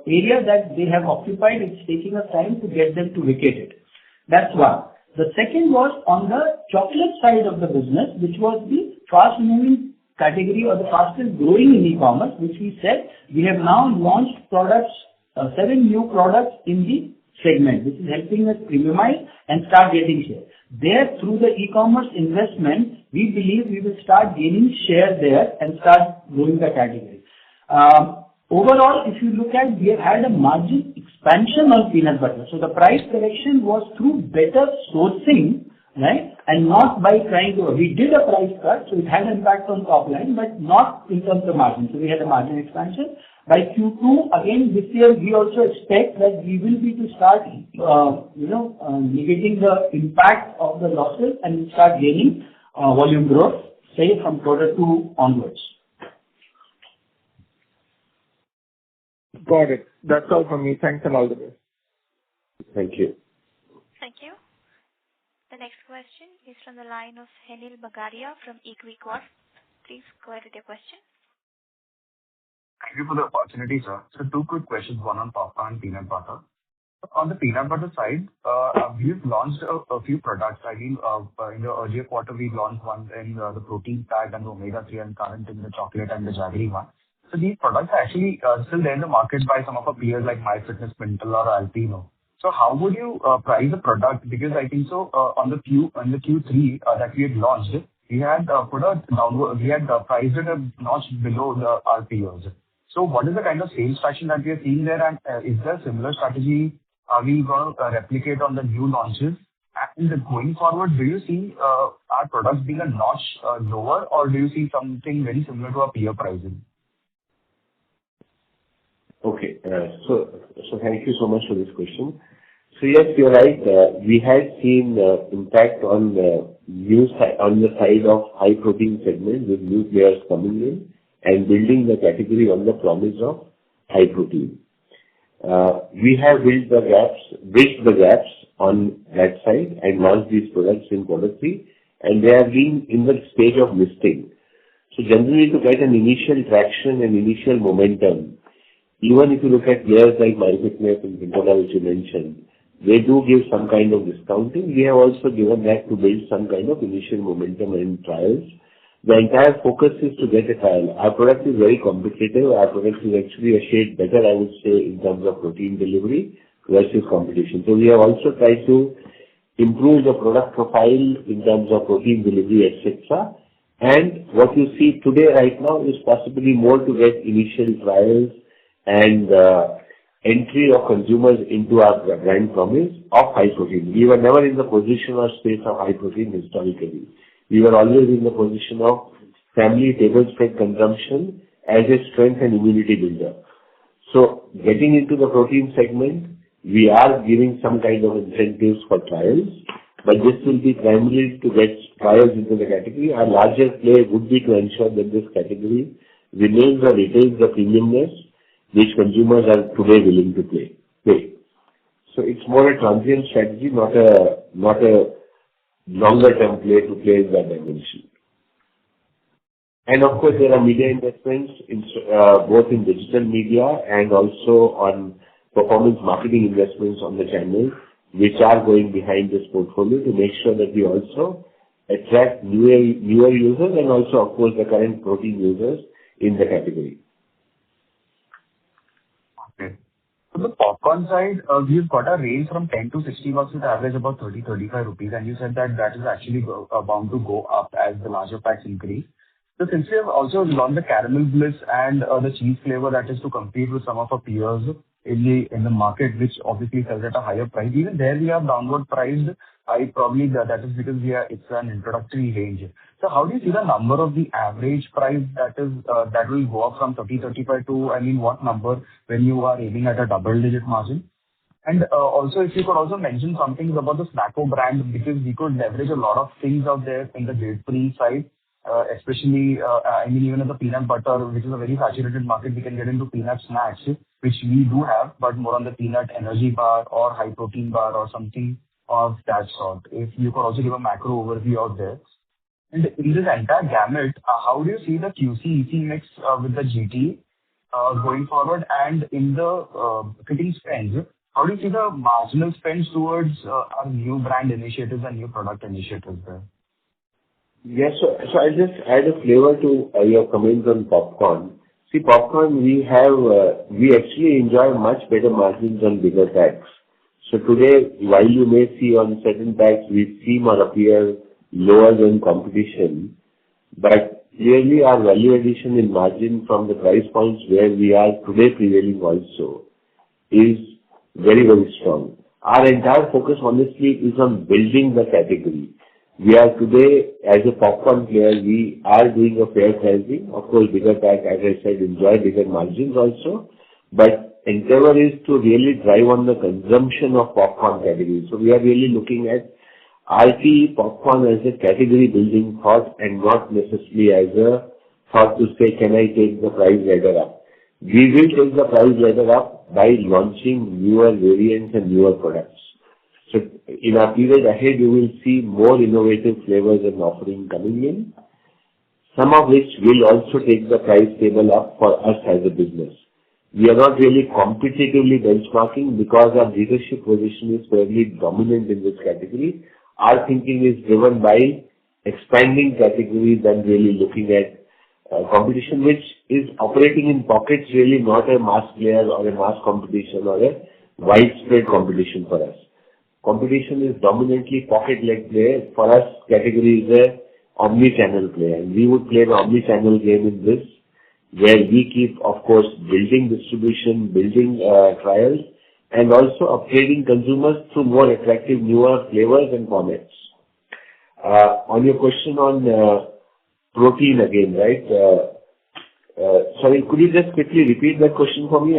area that they have occupied, it's taking us time to get them to vacate it. That's one. The second was on the chocolate side of the business, which was the fast-moving category or the fastest growing in e-commerce, which we said we have now launched products, 7 new products in the segment, which is helping us premiumize and start getting share. There, through the e-commerce investment, we believe we will start gaining share there and start growing the category. Overall, if you look at, we have had a margin expansion on peanut butter. So the price correction was through better sourcing, right? And not by trying to, we did a price cut, so it had an impact on top line, but not in terms of margin. So we had a margin expansion. By Q2, again, this year, we also expect that we will be to start, negating the impact of the losses and start gaining volume growth, say from Q2 onwards. Got it. That's all from me. Thanks and all the best. Thank you. Thank you. The next question is from the line of Henil Bagaria from Equicorp. Please go ahead with your question. Thank you for the opportunity, sir. So 2 quick questions, one on popcorn and peanut butter. On the peanut butter side, we've launched a few products. I mean, in the earlier quarter, we launched one in the protein pack and the omega-3 and current in the chocolate and the jaggery one. So these products are actually still there in the market by some of our peers like MyFitnessPal or Alpino. So how would you price the product? Because I think so on the Q3 that we had launched, we had priced it a notch below our peers. So what is the kind of sales traction that we are seeing there, and is there a similar strategy are we going to replicate on the new launches? And going forward, do you see our products being a notch lower, or do you see something very similar to our peer pricing? Okay. So thank you so much for this question. So yes, you're right. We had seen impact on the side of high protein segment with new players coming in and building the category on the promise of high protein. We have bridged the gaps on that side and launched these products in Q3, and they have been in the stage of listing. So generally, to get an initial traction and initial momentum, even if you look at players like MyFitness and Concall, which you mentioned, they do give some kind of discounting. We have also given that to build some kind of initial momentum and trials. The entire focus is to get a trial. Our product is very competitive. Our product is actually a shade better, I would say, in terms of protein delivery versus competition. So we have also tried to improve the product profile in terms of protein delivery, etc. And what you see today right now is possibly more to get initial trials and entry of consumers into our brand promise of high protein. We were never in the position or space of high protein historically. We were always in the position of family tablespread consumption as a strength and immunity builder. So getting into the protein segment, we are giving some kind of incentives for trials, but this will be primarily to get trials into the category. Our larger play would be to ensure that this category remains or retains the premiumness which consumers are today willing to pay. So it's more a transient strategy, not a longer term play to play in that dimension. And of course, there are media investments in both in digital media and also on performance marketing investments on the channel, which are going behind this portfolio to make sure that we also attract newer users and also, of course, the current protein users in the category. On the popcorn side, we've got a range from 10 to 60 bucks with average about 30-35 rupees, and you said that that is actually bound to go up as the larger packs increase. So since we have also launched the Caramel Bliss and the cheese flavor that is to compete with some of our peers in the market, which obviously sells at a higher price, even there we have downward priced. I probably that is because it's an introductory range. So how do you see the number of the average price that will go up from 30-35 to, I mean, what number when you are aiming at a double-digit margin? And also, if you could also mention some things about the Snacko brand, because we could leverage a lot of things out there in the dairy-free side, especially, I mean, even in the peanut butter, which is a very saturated market, we can get into peanut snacks, which we do have, but more on the peanut energy bar or high protein bar or something of that sort. If you could also give a macro overview out there. And in this entire gamut, how do you see the QC-EC mix with the GT going forward? And in the fitting spends, how do you see the marginal spends towards our new brand initiatives and new product initiatives there? Yes. So I'll just add a flavor to your comments on popcorn. See, popcorn, we actually enjoy much better margins on bigger packs. So today, while you may see on certain packs, we seem or appear lower than competition, but clearly our value addition in margin from the price points where we are today prevailing also is very, very strong. Our entire focus, honestly, is on building the category. We are today, as a popcorn player, we are doing a fair pricing. Of course, bigger pack, as I said, enjoy bigger margins also, but endeavor is to really drive on the consumption of popcorn category. So we are really looking at RTE popcorn as a category building thought and not necessarily as a thought to say, can I take the price ladder up? We will take the price ladder up by launching newer variants and newer products. So in our period ahead, you will see more innovative flavors and offering coming in, some of which will also take the price table up for us as a business. We are not really competitively benchmarking because our leadership position is fairly dominant in this category. Our thinking is driven by expanding categories and really looking at competition, which is operating in pockets, really not a mass player or a mass competition or a widespread competition for us. Competition is dominantly pocket-led play. For us, category is a omni-channel play, and we would play an omni-channel game in this, where we keep, of course, building distribution, building trials, and also upgrading consumers through more attractive, newer flavors and formats. On your question on protein again, right? Sorry, could you just quickly repeat that question for me?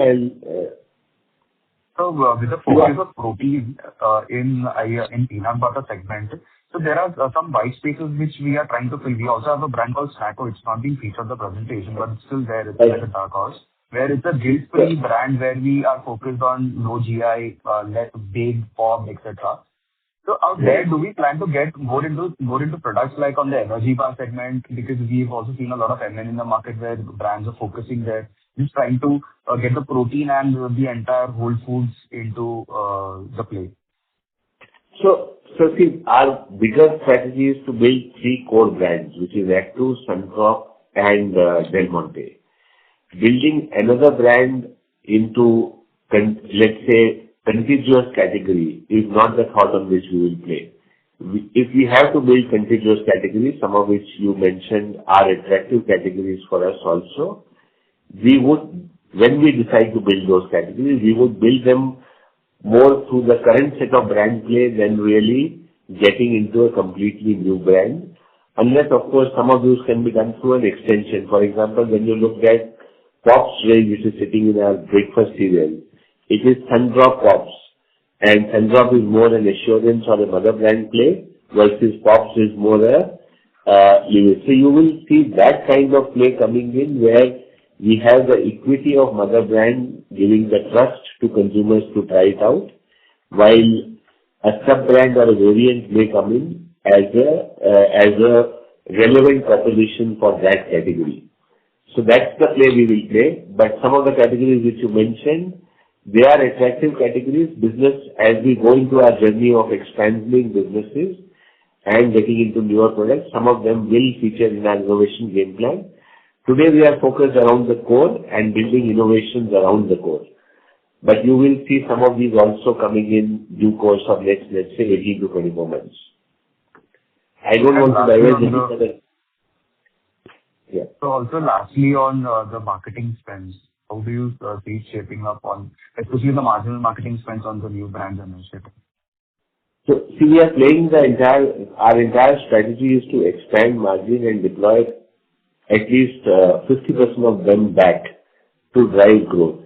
So with the focus of protein in peanut butter segment, so there are some white spaces which we are trying to fill. We also have a brand called Snacko. It's not being featured in the presentation, but it's still there. It's like a dark horse, where it's a guilt-free brand where we are focused on low GI, less big, pop, etc. So out there, do we plan to get more into products like on the energy bar segment? Because we've also seen a lot of MN in the market where brands are focusing there, just trying to get the protein and the entire whole foods into the play. So see, our bigger strategy is to build 3 core brands, which is Actu, Sundrop, and Del Monte. Building another brand into, let's say, contiguous category is not the thought on which we will play. If we have to build contiguous categories, some of which you mentioned are attractive categories for us also, we would, when we decide to build those categories, we would build them more through the current set of brand play than really getting into a completely new brand. Unless, of course, some of those can be done through an extension. For example, when you look at Pops range, which is sitting in our breakfast cereal, it is Sundrop Pops. And Sundrop is more an assurance or a mother brand play versus Pops is more a limit. So you will see that kind of play coming in where we have the equity of mother brand giving the trust to consumers to try it out, while a sub-brand or a variant may come in as a relevant proposition for that category. So that's the play we will play. But some of the categories which you mentioned, they are attractive categories. Business, as we go into our journey of expanding businesses and getting into newer products, some of them will feature in our innovation game plan. Today we are focused around the core and building innovations around the core. But you will see some of these also coming in due course of next, let's say, 18 to 24 months. I don't want to divulge any further. Yeah. So also lastly, on the marketing spends, how do you see it shaping up on, especially the marginal marketing spends on the new brands and initiatives? So see, we are playing our entire strategy is to expand margin and deploy at least 50% of them back to drive growth.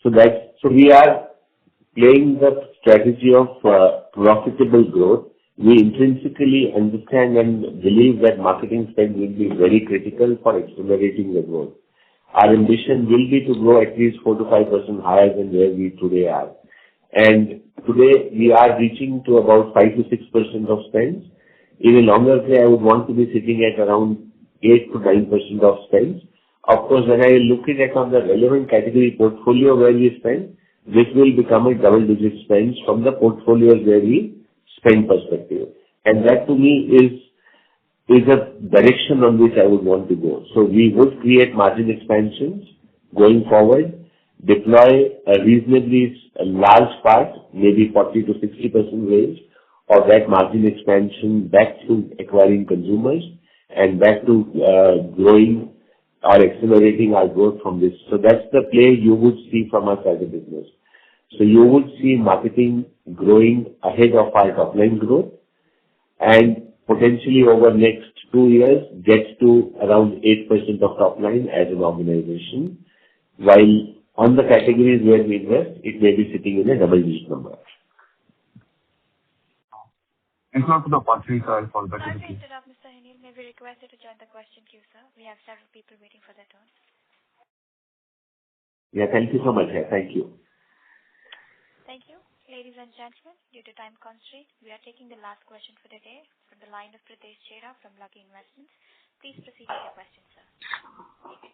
So we are playing the strategy of profitable growth. We intrinsically understand and believe that marketing spend will be very critical for accelerating the growth. Our ambition will be to grow at least 4 to 5% higher than where we today are. And today we are reaching to about 5 to 6% of spends. In a longer play, I would want to be sitting at around 8 to 9% of spends. Of course, when I look at on the relevant category portfolio where we spend, this will become a double-digit spends from the portfolios where we spend perspective. And that to me is a direction on which I would want to go. So we would create margin expansions going forward, deploy a reasonably large part, maybe 40 to 60% range of that margin expansion back to acquiring consumers and back to growing or accelerating our growth from this. So that's the play you would see from us as a business. So you would see marketing growing ahead of our top line growth and potentially over next 2 years get to around 8% of top line as an organization, while on the categories where we invest, it may be sitting in a double-digit number. Thanks a lot for the opportunity, sir. For the Sorry to interrupt, Mr. Hinil. May we request you to join the question queue, sir? We have several people waiting for their turn. Yeah, thank you so much. Yeah, thank you. Thank you. Ladies and gentlemen, due to time constraint, we are taking the last question for the day from the line of Pritesh Chheda from Lucky Investments. Please proceed with your question, sir.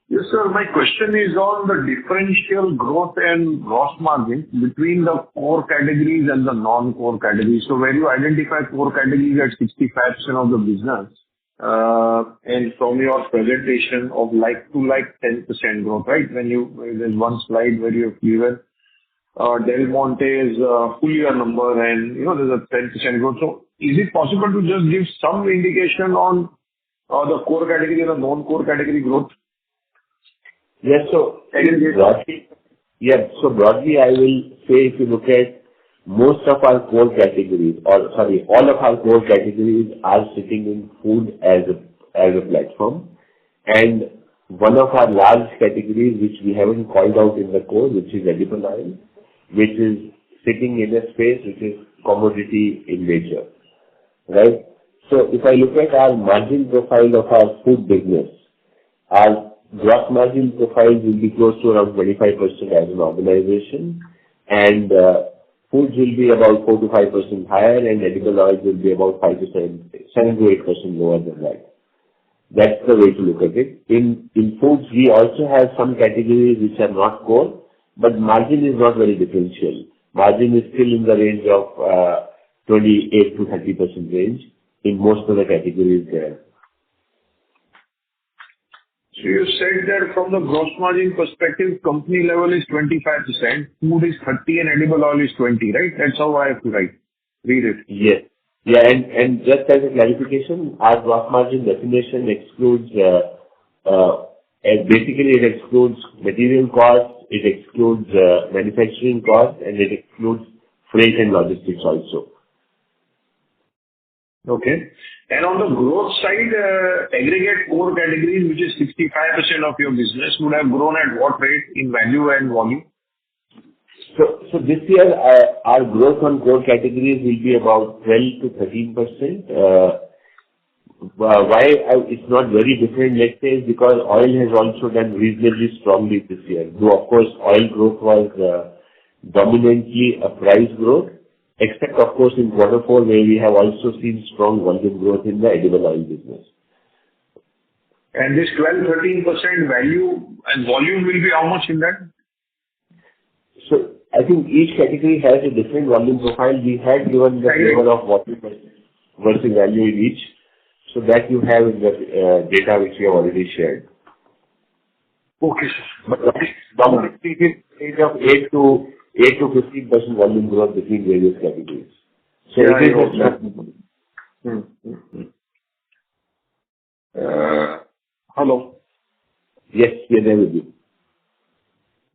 Yes, sir. My question is on the differential growth and gross margin between the core categories and the non-core categories. So when you identify core categories at 65% of the business, and from your presentation of like to like 10% growth, right? There's one slide where you have given Del Monte's full year number and, there's a 10% growth. So is it possible to just give some indication on the core category and the non-core category growth? Yes. So broadly, I will say if you look at most of our core categories, all of our core categories are sitting in food as a platform. And one of our large categories, which we haven't called out in the core, which is edible oil, which is sitting in a space which is commodity in nature, right? So if I look at our margin profile of our food business, our gross margin profile will be close to around 25% as an organization, and foods will be about 4 to 5% higher, and edible oils will be about 7 to 8% lower than that. That's the way to look at it. In foods, we also have some categories which are not core, but margin is not very differential. Margin is still in the range of 28 to 30% range in most of the categories there. So you said that from the gross margin perspective, company level is 25%, food is 30%, and edible oil is 20%, right? That's how I have to read it. Yes. Yeah, and just as a clarification, our gross margin definition excludes, basically it excludes material costs, it excludes manufacturing costs, and it excludes freight and logistics also. Okay. And on the growth side, aggregate core categories, which is 65% of your business, would have grown at what rate in value and volume? So this year, our growth on core categories will be about 12 to 13%. Why it's not very different, let's say, is because oil has also done reasonably strongly this year. Though, of course, oil growth was dominantly a price growth, except, of course, in Q4, where we have also seen strong volume growth in the edible oil business. And this 12-13% value and volume will be how much in that? So I think each category has a different volume profile. We had given the flavor of volume versus value in each, so that you have in the data which we have already shared. Okay. But dominantly it is range of 8 to 15% volume growth between various categories. So Yeah, it is I hope that. Hello. Yes, we are there with you.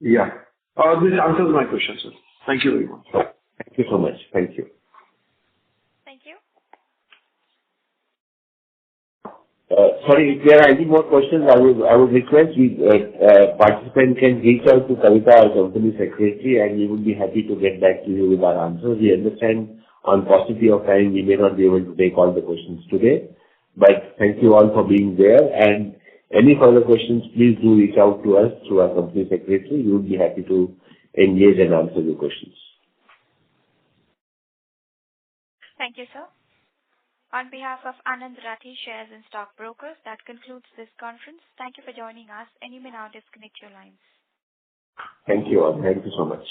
Yeah. This answers my question, sir. Thank you very much. Thank you so much. Thank you. Thank you. Sorry, if there are any more questions, I would request participant can reach out to Kavita, our company secretary, and we would be happy to get back to you with our answers. We understand on paucity of time, we may not be able to take all the questions today, but thank you all for being there. And any further questions, please do reach out to us through our company secretary. We would be happy to engage and answer your questions. Thank you, sir. On behalf of Anand Rathi Shares and Stock Brokers, that concludes this conference. Thank you for joining us, and you may now disconnect your lines. Thank you all. Thank you so much.